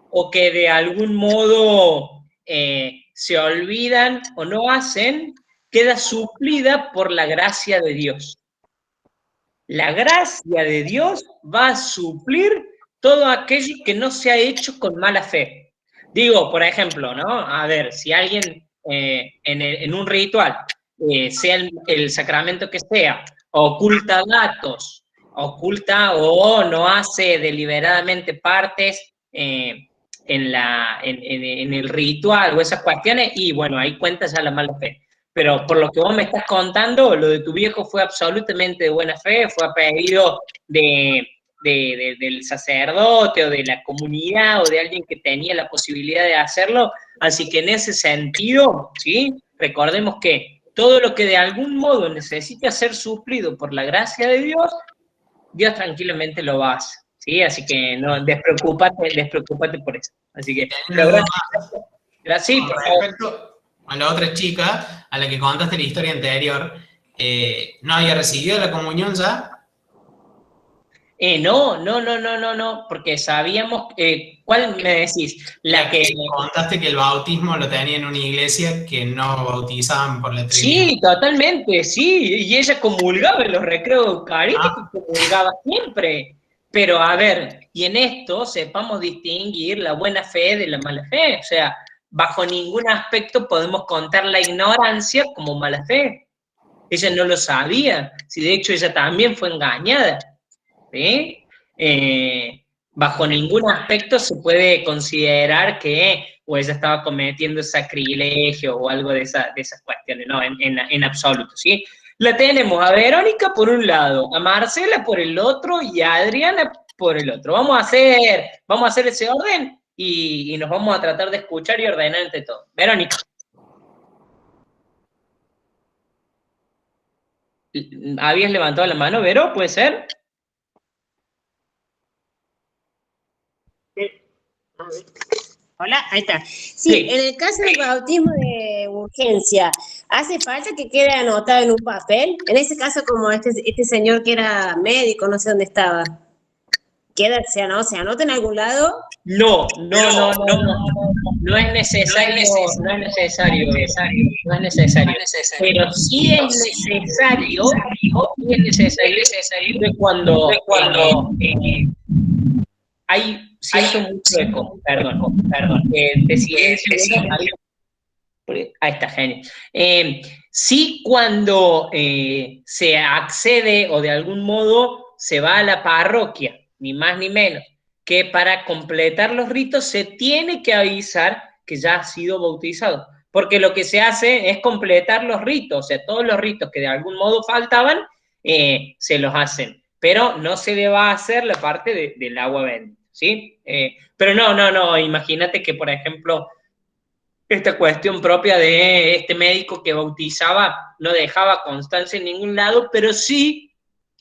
Speaker 1: o que de algún modo se olvidan o no hacen, queda suplida por la gracia de Dios. La gracia de Dios va a suplir todo aquello que no se ha hecho con mala fe. Digo, por ejemplo, ¿no? A ver, si alguien en un ritual, sea el sacramento que sea, oculta datos, oculta o no hace deliberadamente partes en el ritual o esas cuestiones, y bueno, ahí cuenta ya la mala fe. Pero por lo que vos me estás contando, lo de tu viejo fue absolutamente de buena fe, fue a pedido de del sacerdote o de la comunidad o de alguien que tenía la posibilidad de hacerlo. Así que en ese sentido, ¿sí? Recordemos que todo lo que de algún modo necesita ser suplido por la gracia de Dios, Dios tranquilamente lo va a hacer, ¿sí? Así que no, despreocúpate por eso. Así que, sí,
Speaker 6: con respecto a la otra chica, a la que contaste la historia anterior, ¿no había recibido la comunión ya?
Speaker 1: No, porque sabíamos, ¿cuál me decís? La que...
Speaker 6: Contaste que el bautismo lo tenía en una iglesia que no bautizaban por la Trinidad.
Speaker 1: Sí, totalmente, sí, y ella comulgaba en los recreos eucarísticos, comulgaba siempre. Pero a ver, y en esto sepamos distinguir la buena fe de la mala fe, o sea, bajo ningún aspecto podemos contar la ignorancia como mala fe. Ella no lo sabía, si de hecho ella también fue engañada, ¿sí? Bajo ningún aspecto se puede considerar que o ella estaba cometiendo sacrilegio o algo de esas cuestiones, no, en absoluto, ¿sí? La tenemos a Verónica por un lado, a Marcela por el otro y a Adriana por el otro. Vamos a hacer ese orden y nos vamos a tratar de escuchar y ordenar entre todos. Verónica. ¿Habías levantado la mano, Vero? ¿Puede ser?
Speaker 7: Hola, ahí está. Sí, en el caso del bautismo de urgencia, ¿hace falta que quede anotado en un papel? En ese caso, como este señor que era médico, no sé dónde estaba, ¿se anota en algún lado?
Speaker 1: No es necesario, pero sí es necesario que cuando hay, siento mucho eco, perdón, de silencio, ahí está, genio. Sí, cuando se accede o de algún modo se va a la parroquia, ni más ni menos, que para completar los ritos se tiene que avisar que ya ha sido bautizado, porque lo que se hace es completar los ritos, o sea, todos los ritos que de algún modo faltaban, se los hacen, pero no se le va a hacer la parte del agua bendita, ¿sí? Pero no, imagínate que, por ejemplo, esta cuestión propia de este médico que bautizaba no dejaba constancia en ningún lado, pero sí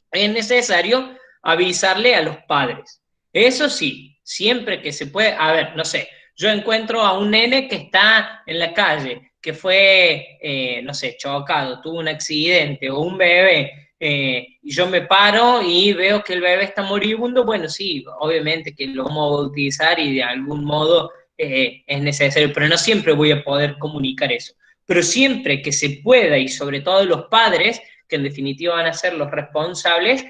Speaker 1: es necesario avisarle a los padres. Eso sí, siempre que se puede, a ver, no sé, yo encuentro a un nene que está en la calle, que fue, no sé, chocado, tuvo un accidente, o un bebé, y yo me paro y veo que el bebé está moribundo, bueno, sí, obviamente que lo vamos a bautizar y de algún modo es necesario, pero no siempre voy a poder comunicar eso. Pero siempre que se pueda, y sobre todo los padres, que en definitiva van a ser los responsables,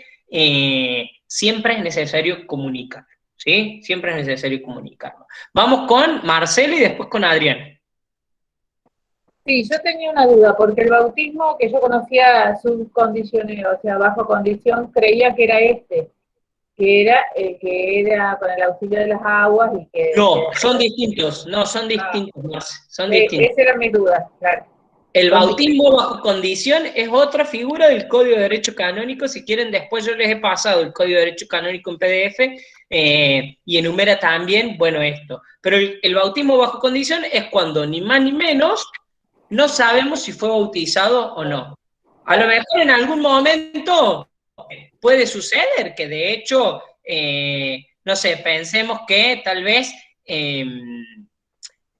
Speaker 1: siempre es necesario comunicar, ¿sí? Siempre es necesario comunicarlo. Vamos con Marcelo y después con Adrián.
Speaker 4: Sí, yo tenía una duda, porque el bautismo que yo conocía sus condiciones, o sea, bajo condición, creía que era que era con el auxilio de las aguas y que...
Speaker 1: No, son distintos, son distintos.
Speaker 4: Esa era mi duda, claro.
Speaker 1: El bautismo bajo condición es otra figura del Código de Derecho Canónico. Si quieren, después yo les he pasado el Código de Derecho Canónico en PDF y enumera también, bueno, esto. Pero el bautismo bajo condición es cuando ni más ni menos no sabemos si fue bautizado o no. A lo mejor en algún momento puede suceder que de hecho, no sé, pensemos que tal vez...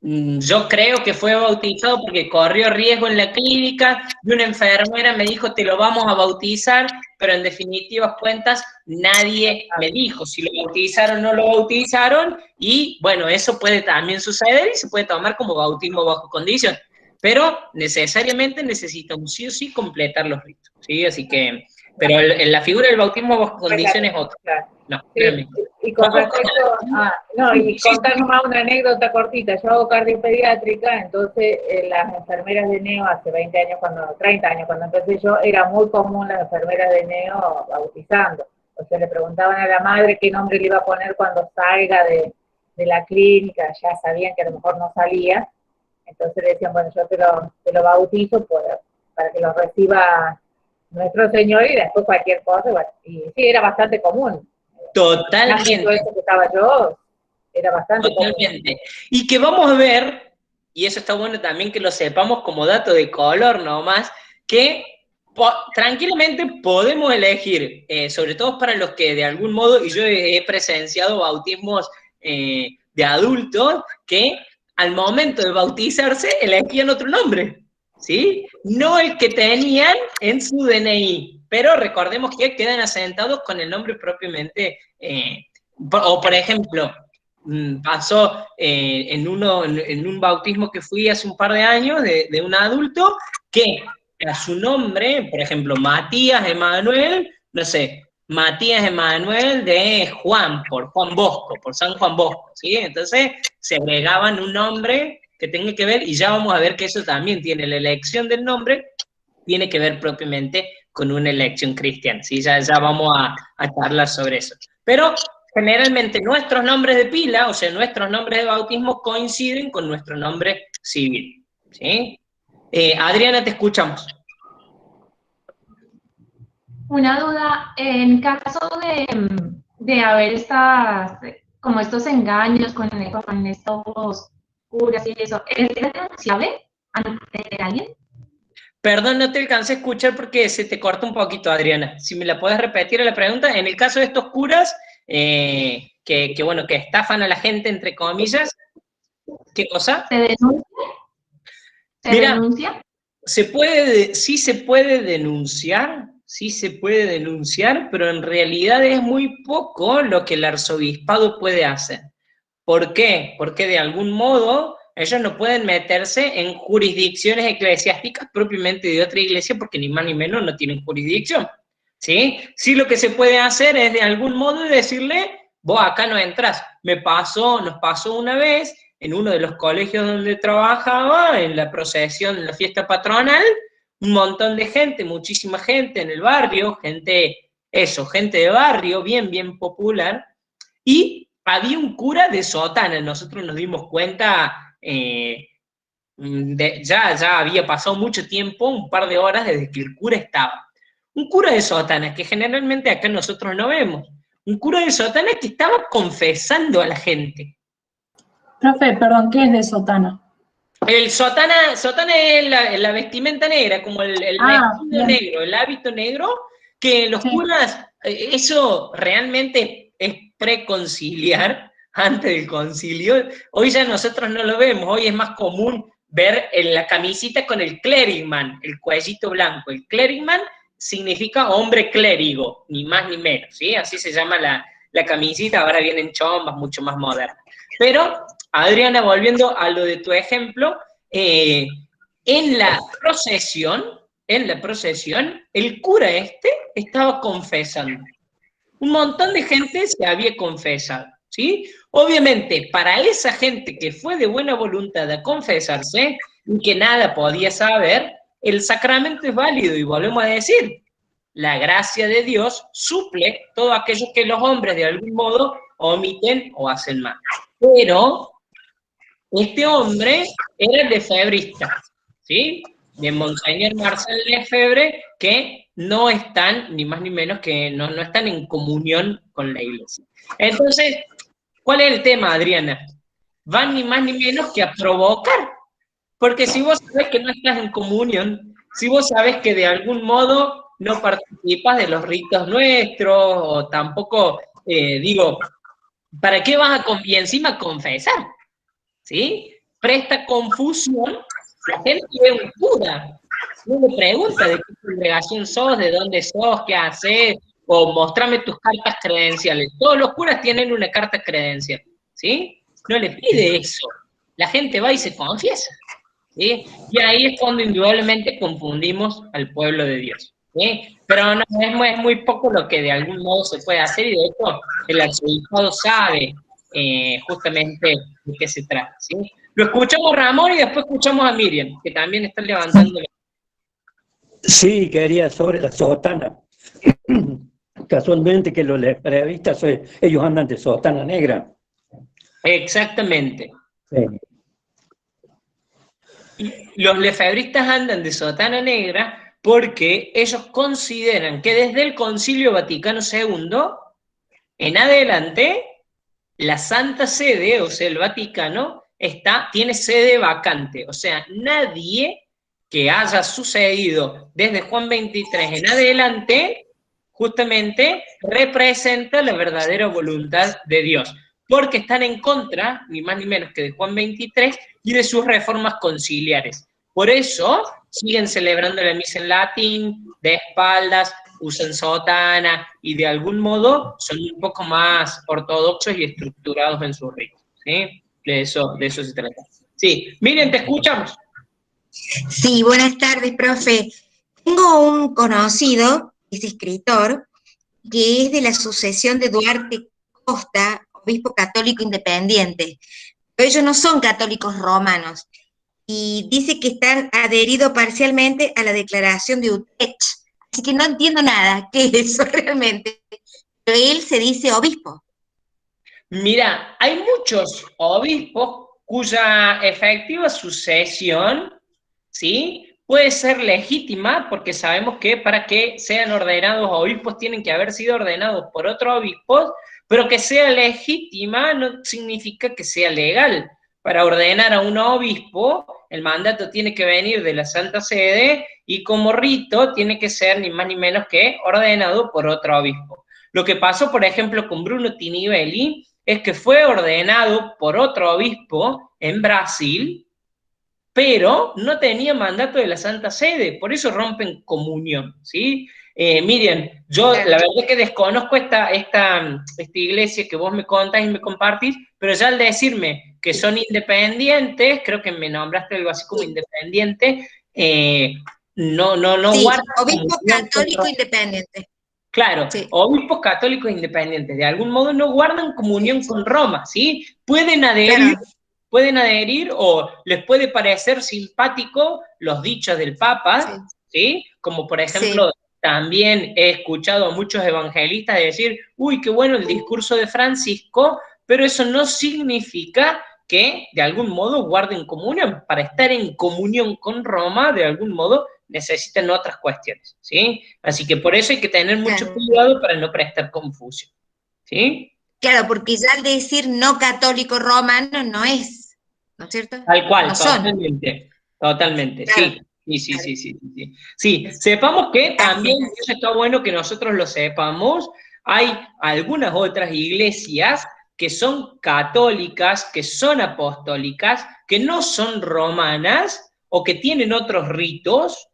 Speaker 1: yo creo que fue bautizado porque corrió riesgo en la clínica y una enfermera me dijo, te lo vamos a bautizar, pero en definitivas cuentas nadie me dijo si lo bautizaron o no lo bautizaron, y bueno, eso puede también suceder y se puede tomar como bautismo bajo condición, pero necesariamente necesitamos sí o sí completar los ritos, ¿sí? Así que, pero la figura del bautismo bajo condición es otra. No,
Speaker 4: sí, y con respecto y contar nomás una anécdota cortita, yo hago cardiopediátrica, entonces las enfermeras de neo hace 30 años cuando empecé yo, era muy común las enfermeras de neo bautizando, o sea, le preguntaban a la madre qué nombre le iba a poner cuando salga de la clínica, ya sabían que a lo mejor no salía, entonces le decían, bueno, yo te lo bautizo para que lo reciba nuestro Señor y después cualquier cosa, bueno, y sí, era bastante común.
Speaker 1: Totalmente.
Speaker 4: Todo eso que estaba yo, era bastante
Speaker 1: Totalmente. Y que vamos a ver, y eso está bueno también que lo sepamos como dato de color nomás, que tranquilamente podemos elegir, sobre todo para los que de algún modo, y yo he presenciado bautismos de adultos, que al momento de bautizarse elegían otro nombre, ¿sí? No el que tenían en su DNI, pero recordemos que quedan asentados con el nombre propiamente, o por ejemplo, pasó en un bautismo que fui hace un par de años de un adulto que a su nombre, por ejemplo, Matías Emanuel, no sé, Matías Emanuel de Juan, por Juan Bosco, por San Juan Bosco, ¿sí? Entonces se agregaban un nombre que tenga que ver, y ya vamos a ver que eso también tiene, la elección del nombre, tiene que ver propiamente con una elección cristiana, ¿sí? Ya vamos a charlar sobre eso. Pero generalmente nuestros nombres de pila, o sea, nuestros nombres de bautismo coinciden con nuestro nombre civil, ¿sí? Adriana, te escuchamos.
Speaker 8: Una duda, en caso de haber como estos engaños con estos curas y eso, ¿es denunciable ante alguien?
Speaker 1: Perdón, no te alcancé a escuchar porque se te corta un poquito, Adriana. Si me la puedes repetir la pregunta. En el caso de estos curas, bueno, que estafan a la gente, entre comillas, ¿qué cosa?
Speaker 8: ¿Se denuncia?
Speaker 1: Mira,
Speaker 8: denuncia?
Speaker 1: Sí se puede denunciar, pero en realidad es muy poco lo que el arzobispado puede hacer. ¿Por qué? Porque de algún modo ellos no pueden meterse en jurisdicciones eclesiásticas propiamente de otra iglesia, porque ni más ni menos no tienen jurisdicción, ¿sí? Sí, lo que se puede hacer es de algún modo decirle, vos acá no entras. Nos pasó una vez en uno de los colegios donde trabajaba, en la procesión, en la fiesta patronal, un montón de gente, muchísima gente en el barrio, gente de barrio, bien popular, y había un cura de sotana. Nosotros nos dimos cuenta, ya había pasado mucho tiempo, un par de horas desde que el cura estaba. Un cura de sotana, que generalmente acá nosotros no vemos. Un cura de sotana que estaba confesando a la gente.
Speaker 5: Profe, perdón, ¿qué es de sotana?
Speaker 1: El sotana es la vestimenta negra, como el vestido negro, el hábito negro, que los curas, eso realmente es preconciliar, antes del concilio. Hoy ya nosotros no lo vemos, hoy es más común ver en la camisita con el clergyman, el cuellito blanco. El clergyman significa hombre clérigo, ni más ni menos, ¿sí? Así se llama la camisita, ahora vienen chombas mucho más modernas. Pero, Adriana, volviendo a lo de tu ejemplo, en la procesión, el cura estaba confesando. Un montón de gente se había confesado, ¿sí? Obviamente, para esa gente que fue de buena voluntad a confesarse y que nada podía saber, el sacramento es válido, y volvemos a decir, la gracia de Dios suple todo aquello que los hombres de algún modo omiten o hacen mal. Pero este hombre era lefebrista, ¿sí? De Monseñor Marcel Lefebvre, que no están, ni más ni menos que no están en comunión con la iglesia. Entonces, ¿cuál es el tema, Adriana? Van ni más ni menos que a provocar. Porque si vos sabés que no estás en comunión, si vos sabés que de algún modo no participas de los ritos nuestros, o tampoco, ¿para qué vas y encima confesar? ¿Sí? Presta confusión. La gente ve un cura, no le pregunta de qué congregación sos, de dónde sos, qué haces, o mostrame tus cartas credenciales. Todos los curas tienen una carta credencial, ¿sí? No le pide eso. La gente va y se confiesa, ¿sí? Y ahí es cuando indudablemente confundimos al pueblo de Dios, ¿sí? Pero no, es muy poco lo que de algún modo se puede hacer, y de hecho el arzobispado sabe justamente de qué se trata, ¿sí? Lo escuchamos Ramón y después escuchamos a Miriam, que también está levantando.
Speaker 9: Sí, quería sobre la sotana. Casualmente que los lefebristas, ellos andan de sotana negra.
Speaker 1: Exactamente.
Speaker 9: Sí.
Speaker 1: Los lefebristas andan de sotana negra porque ellos consideran que desde el Concilio Vaticano II en adelante, la Santa Sede, o sea, el Vaticano, tiene sede vacante. O sea, nadie que haya sucedido desde Juan 23 en adelante, justamente representa la verdadera voluntad de Dios, porque están en contra, ni más ni menos que de Juan 23 y de sus reformas conciliares. Por eso siguen celebrando la misa en latín, de espaldas, usan sotana y de algún modo son un poco más ortodoxos y estructurados en sus ritos. ¿Sí? De eso se trata. Sí, Miriam, te escuchamos.
Speaker 10: Sí, buenas tardes, profe. Tengo un conocido, es escritor, que es de la sucesión de Duarte Costa, obispo católico independiente. Pero ellos no son católicos romanos. Y dice que están adheridos parcialmente a la declaración de Utrecht. Así que no entiendo nada, ¿qué es eso realmente? Pero él se dice obispo.
Speaker 1: Mira, hay muchos obispos cuya efectiva sucesión, ¿sí?, puede ser legítima, porque sabemos que para que sean ordenados obispos tienen que haber sido ordenados por otro obispo, pero que sea legítima no significa que sea legal. Para ordenar a un obispo, el mandato tiene que venir de la Santa Sede y como rito tiene que ser ni más ni menos que ordenado por otro obispo. Lo que pasó, por ejemplo, con Bruno Tinivelli es que fue ordenado por otro obispo en Brasil, pero no tenía mandato de la Santa Sede, por eso rompen comunión, ¿sí? Miriam, yo la verdad es que desconozco esta iglesia que vos me contás y me compartís, pero ya al decirme que son independientes, creo que me nombraste algo así como independiente, no
Speaker 10: Sí,
Speaker 1: guardan
Speaker 10: obispo católico independiente.
Speaker 1: Claro,
Speaker 10: sí.
Speaker 1: Obispos católicos independientes, de algún modo no guardan comunión con Roma, ¿sí? Pueden adherir o les puede parecer simpático los dichos del Papa, ¿sí? Como por ejemplo, también he escuchado a muchos evangelistas decir, uy, qué bueno el discurso de Francisco, pero eso no significa que de algún modo guarden comunión. Para estar en comunión con Roma, de algún modo, necesitan otras cuestiones, ¿sí? Así que por eso hay que tener mucho cuidado para no prestar confusión, ¿sí?
Speaker 10: Claro, porque ya al decir no católico romano no es, ¿no es cierto?
Speaker 1: Tal cual,
Speaker 10: no
Speaker 1: totalmente, totalmente,
Speaker 10: claro.
Speaker 1: Sí. Sí, sepamos que también, eso está bueno que nosotros lo sepamos, hay algunas otras iglesias que son católicas, que son apostólicas, que no son romanas o que tienen otros ritos,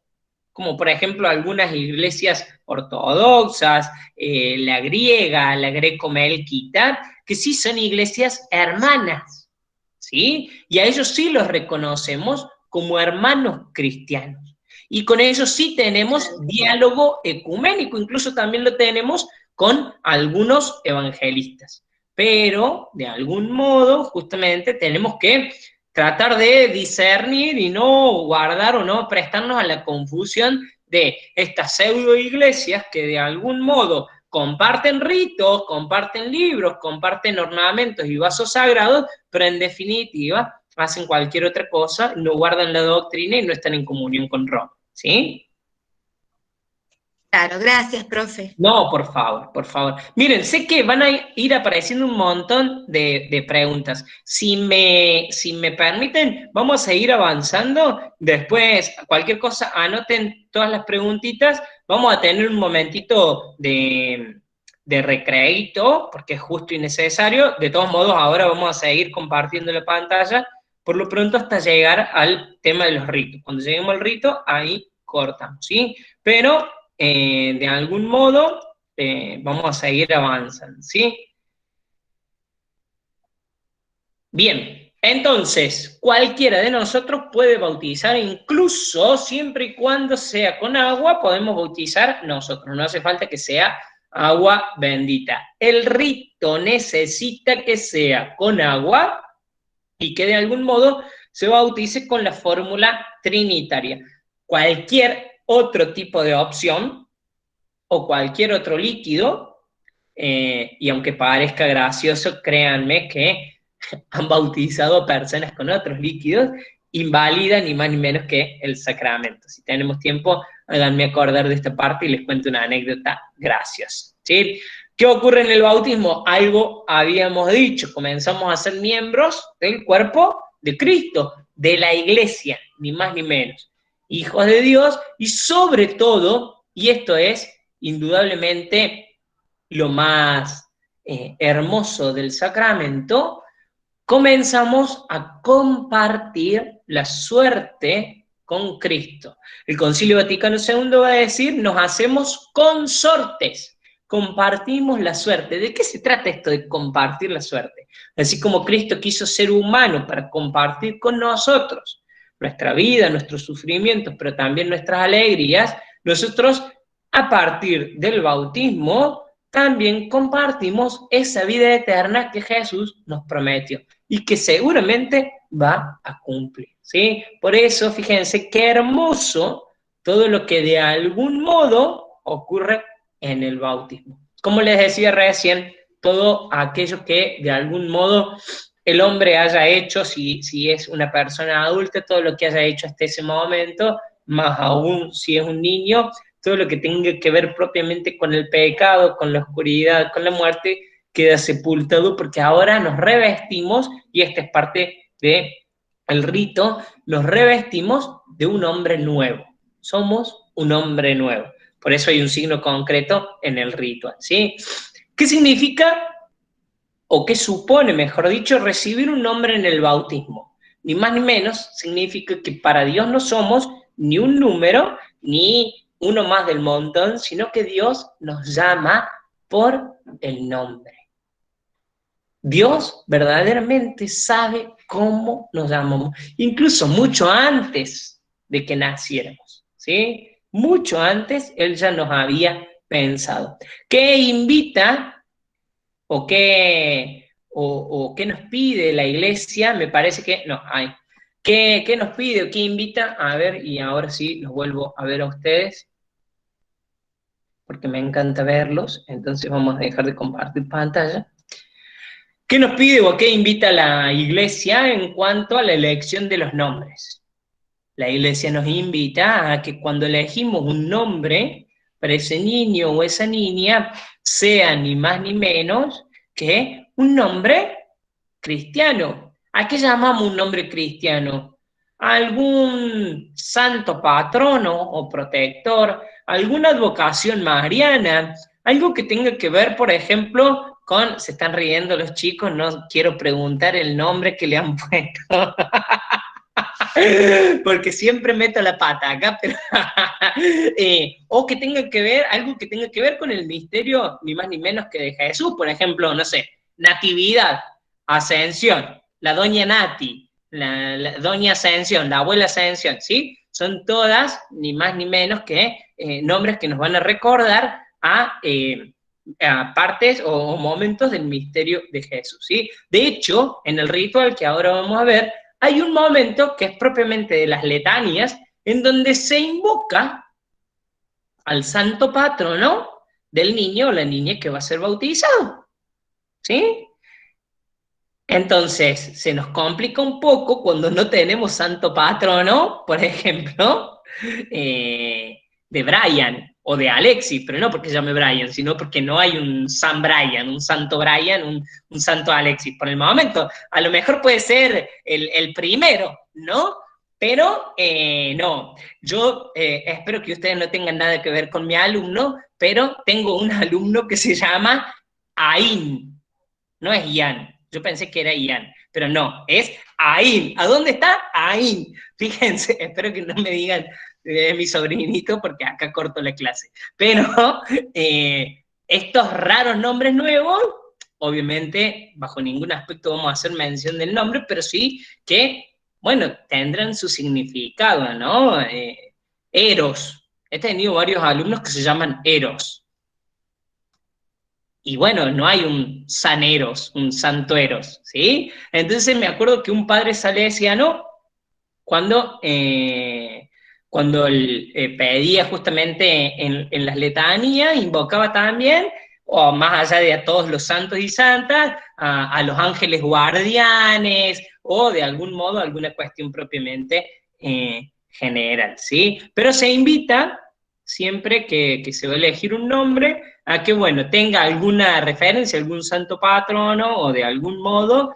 Speaker 1: como por ejemplo algunas iglesias ortodoxas, la griega, la greco-melquita, que sí son iglesias hermanas, ¿sí? Y a ellos sí los reconocemos como hermanos cristianos. Y con ellos sí tenemos diálogo ecuménico, incluso también lo tenemos con algunos evangelistas. Pero, de algún modo, justamente tenemos que tratar de discernir y no guardar o no prestarnos a la confusión de estas pseudo iglesias que de algún modo comparten ritos, comparten libros, comparten ornamentos y vasos sagrados, pero en definitiva hacen cualquier otra cosa, no guardan la doctrina y no están en comunión con Roma, ¿sí?
Speaker 10: Claro, gracias, profe.
Speaker 1: No, por favor, por favor. Miren, sé que van a ir apareciendo un montón de preguntas. Si me permiten, vamos a seguir avanzando. Después, cualquier cosa, anoten todas las preguntitas. Vamos a tener un momentito de recreíto, porque es justo y necesario. De todos modos, ahora vamos a seguir compartiendo la pantalla, por lo pronto hasta llegar al tema de los ritos. Cuando lleguemos al rito, ahí cortamos, ¿sí? Pero de algún modo vamos a seguir avanzando, ¿sí? Bien, entonces, cualquiera de nosotros puede bautizar, incluso siempre y cuando sea con agua, podemos bautizar nosotros, no hace falta que sea agua bendita. El rito necesita que sea con agua y que de algún modo se bautice con la fórmula trinitaria. Cualquier otro tipo de opción o cualquier otro líquido, y aunque parezca gracioso, créanme que han bautizado personas con otros líquidos, invalida ni más ni menos que el sacramento. Si tenemos tiempo, háganme acordar de esta parte y les cuento una anécdota graciosa, ¿sí? ¿Qué ocurre en el bautismo? Algo habíamos dicho, comenzamos a ser miembros del cuerpo de Cristo, de la iglesia, ni más ni menos. Hijos de Dios y sobre todo, y esto es indudablemente lo más hermoso del sacramento, comenzamos a compartir la suerte con Cristo. El Concilio Vaticano II va a decir, nos hacemos consortes, compartimos la suerte. ¿De qué se trata esto de compartir la suerte? Así como Cristo quiso ser humano para compartir con nosotros nuestra vida, nuestros sufrimientos, pero también nuestras alegrías, nosotros a partir del bautismo también compartimos esa vida eterna que Jesús nos prometió y que seguramente va a cumplir, ¿sí? Por eso, fíjense qué hermoso todo lo que de algún modo ocurre en el bautismo. Como les decía recién, todo aquello que de algún modo el hombre haya hecho, si es una persona adulta, todo lo que haya hecho hasta ese momento, más aún si es un niño, todo lo que tenga que ver propiamente con el pecado, con la oscuridad, con la muerte, queda sepultado porque ahora nos revestimos, y esta es parte del rito, nos revestimos de un hombre nuevo. Somos un hombre nuevo. Por eso hay un signo concreto en el ritual, ¿sí? ¿Qué significa, o qué supone, mejor dicho, recibir un nombre en el bautismo? Ni más ni menos significa que para Dios no somos ni un número, ni uno más del montón, sino que Dios nos llama por el nombre. Dios verdaderamente sabe cómo nos llamamos, incluso mucho antes de que naciéramos, ¿sí? Mucho antes Él ya nos había pensado. ¿Qué invita o qué nos pide la iglesia? Me parece que no hay. ¿Qué nos pide o qué invita? A ver, y ahora sí los vuelvo a ver a ustedes, porque me encanta verlos, entonces vamos a dejar de compartir pantalla. ¿Qué nos pide o qué invita la iglesia en cuanto a la elección de los nombres? La iglesia nos invita a que cuando elegimos un nombre para ese niño o esa niña, sea ni más ni menos que un nombre cristiano. ¿A qué llamamos un nombre cristiano? ¿Algún santo patrono o protector? ¿Alguna advocación mariana? Algo que tenga que ver, por ejemplo, con... Se están riendo los chicos, no quiero preguntar el nombre que le han puesto. Porque siempre meto la pata acá, pero o que tenga que ver, algo que tenga que ver con el misterio, ni más ni menos que de Jesús, por ejemplo, no sé, Natividad, Ascensión, la doña Nati, la doña Ascensión, la abuela Ascensión, ¿sí? Son todas, ni más ni menos que nombres que nos van a recordar a partes o momentos del misterio de Jesús, ¿sí? De hecho, en el ritual que ahora vamos a ver, hay un momento que es propiamente de las letanías, en donde se invoca al santo patrono del niño o la niña que va a ser bautizado, ¿sí? Entonces, se nos complica un poco cuando no tenemos santo patrono, por ejemplo, de Brian o de Alexis, pero no porque se llame Brian, sino porque no hay un San Brian, un santo Brian, un santo Alexis. Por el momento, a lo mejor puede ser el primero, ¿no? Pero no, yo espero que ustedes no tengan nada que ver con mi alumno, pero tengo un alumno que se llama Ain, no es Ian. Yo pensé que era Ian, pero no, es Ain. ¿A dónde está? Ain. Fíjense, espero que no me digan mi sobrinito, porque acá corto la clase. Pero estos raros nombres nuevos, obviamente, bajo ningún aspecto vamos a hacer mención del nombre, pero sí que, bueno, tendrán su significado, ¿no? Eros. He tenido varios alumnos que se llaman Eros. Y bueno, no hay un San Eros, un Santo Eros, ¿sí? Entonces me acuerdo que un padre salesiano, cuando pedía justamente en las letanías, invocaba también, o más allá de a todos los santos y santas, a los ángeles guardianes, o de algún modo alguna cuestión propiamente general, ¿sí? Pero se invita siempre que se va a elegir un nombre, a que, bueno, tenga alguna referencia, algún santo patrono o de algún modo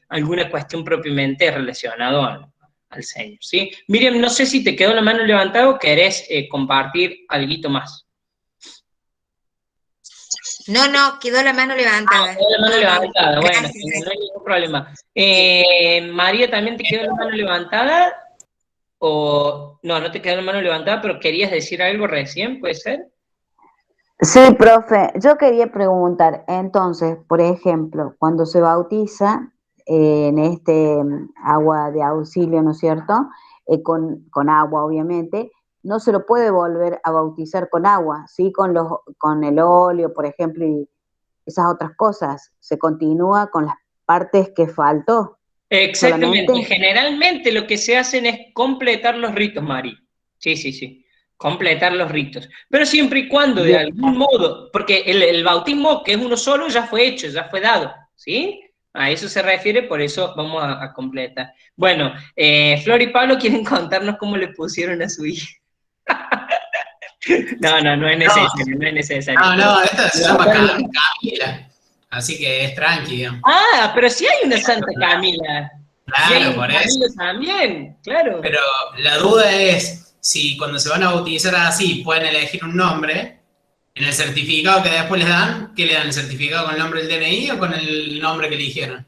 Speaker 1: alguna cuestión propiamente relacionada al Señor, ¿sí? Miriam, no sé si te quedó la mano levantada o querés compartir algo más.
Speaker 10: No, quedó la mano levantada.
Speaker 1: Quedó la mano levantada, bueno,
Speaker 10: Gracias.
Speaker 1: no hay ningún problema. María, ¿también te quedó la mano levantada? O no te quedó la mano levantada, pero querías decir algo recién, ¿puede ser?
Speaker 3: Sí, profe, yo quería preguntar, entonces, por ejemplo, cuando se bautiza en este agua de auxilio, ¿no es cierto? Con agua, obviamente, no se lo puede volver a bautizar con agua, ¿sí? Con el óleo, por ejemplo, y esas otras cosas. Se continúa con las partes que faltó.
Speaker 1: Exactamente,
Speaker 3: Solamente.
Speaker 1: generalmente lo que se hacen es completar los ritos, Mari. Sí, completar los ritos. Pero siempre y cuando de algún modo, porque el bautismo, que es uno solo, ya fue hecho, ya fue dado, ¿sí? A eso se refiere, por eso vamos a completar. Bueno, Flor y Pablo quieren contarnos cómo le pusieron a su hija. No es necesario, no es necesario.
Speaker 6: No, esta se llama Camila, así que es tranqui, digamos.
Speaker 1: Ah, pero sí hay una Santa Camila.
Speaker 6: Claro,
Speaker 1: y hay un
Speaker 6: por
Speaker 1: Camilo
Speaker 6: eso.
Speaker 1: también, claro.
Speaker 6: Pero la duda es si cuando se van a bautizar así pueden elegir un nombre, en el certificado que después les dan, ¿qué le dan? ¿El certificado con el nombre del DNI o con el nombre que eligieron?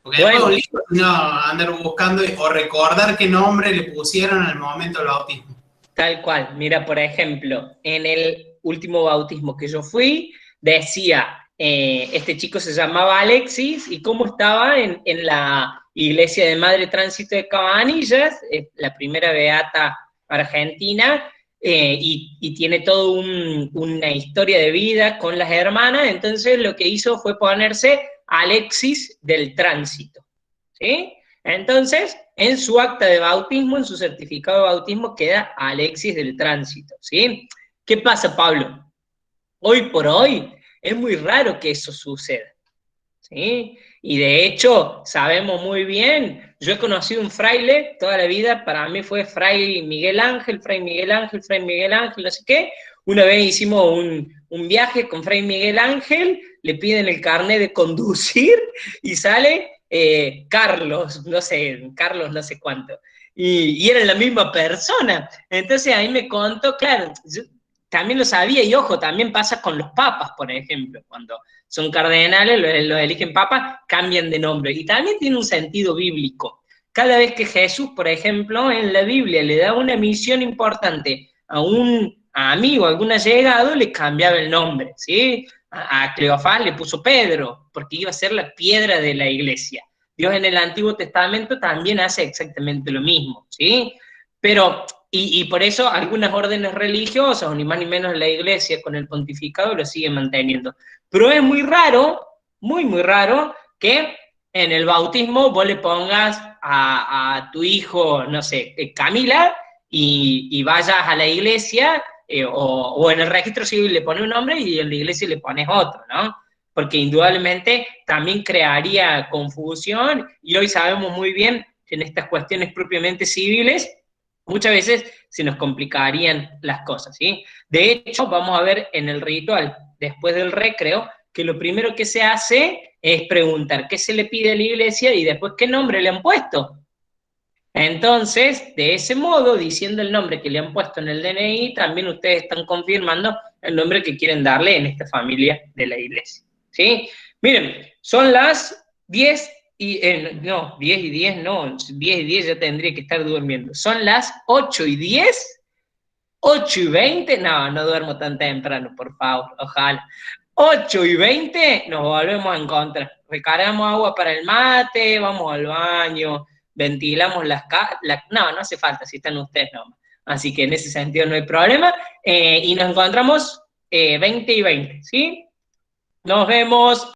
Speaker 6: Porque después un libro, no, andar buscando o recordar qué nombre le pusieron al momento del bautismo.
Speaker 1: Tal cual. Mira, por ejemplo, en el último bautismo que yo fui, decía, este chico se llamaba Alexis, y cómo estaba en la iglesia de Madre Tránsito de Cabanillas, la primera beata argentina, y tiene toda una historia de vida con las hermanas. Entonces lo que hizo fue ponerse Alexis del Tránsito, ¿sí? Entonces, en su acta de bautismo, en su certificado de bautismo, queda Alexis del Tránsito, ¿sí? ¿Qué pasa, Pablo? Hoy por hoy es muy raro que eso suceda, ¿sí? Y de hecho, sabemos muy bien, yo he conocido un fraile toda la vida, para mí fue Fray Miguel Ángel, no sé qué. Una vez hicimos un viaje con Fray Miguel Ángel, le piden el carnet de conducir y sale Carlos no sé cuánto. Y era la misma persona. Entonces ahí me contó, claro, yo también lo sabía, y ojo, también pasa con los papas, por ejemplo, cuando son cardenales, los eligen papas, cambian de nombre. Y también tiene un sentido bíblico. Cada vez que Jesús, por ejemplo, en la Biblia le da una misión importante a un amigo, a algún allegado, le cambiaba el nombre, ¿sí? A Cleofás le puso Pedro, porque iba a ser la piedra de la iglesia. Dios en el Antiguo Testamento también hace exactamente lo mismo, ¿sí? Pero, y por eso algunas órdenes religiosas, ni más ni menos la iglesia con el pontificado, lo siguen manteniendo. Pero es muy raro, muy raro, que en el bautismo vos le pongas a tu hijo, no sé, Camila, y vayas a la iglesia, o en el registro civil le pones un nombre y en la iglesia le pones otro, ¿no? Porque indudablemente también crearía confusión, y hoy sabemos muy bien que en estas cuestiones propiamente civiles muchas veces se nos complicarían las cosas, ¿sí? De hecho, vamos a ver en el ritual, después del recreo, que lo primero que se hace es preguntar qué se le pide a la iglesia y después qué nombre le han puesto. Entonces, de ese modo, diciendo el nombre que le han puesto en el DNI, también ustedes están confirmando el nombre que quieren darle en esta familia de la iglesia, ¿sí? Miren, son las 10 y 10 y 10 ya tendría que estar durmiendo. Son las 8:10, 8:20, no duermo tan temprano, por favor, ojalá. 8:20 nos volvemos a encontrar. Recargamos agua para el mate, vamos al baño, ventilamos no hace falta, si están ustedes nomás. Así que en ese sentido no hay problema. Y nos encontramos 20:20, ¿sí? Nos vemos.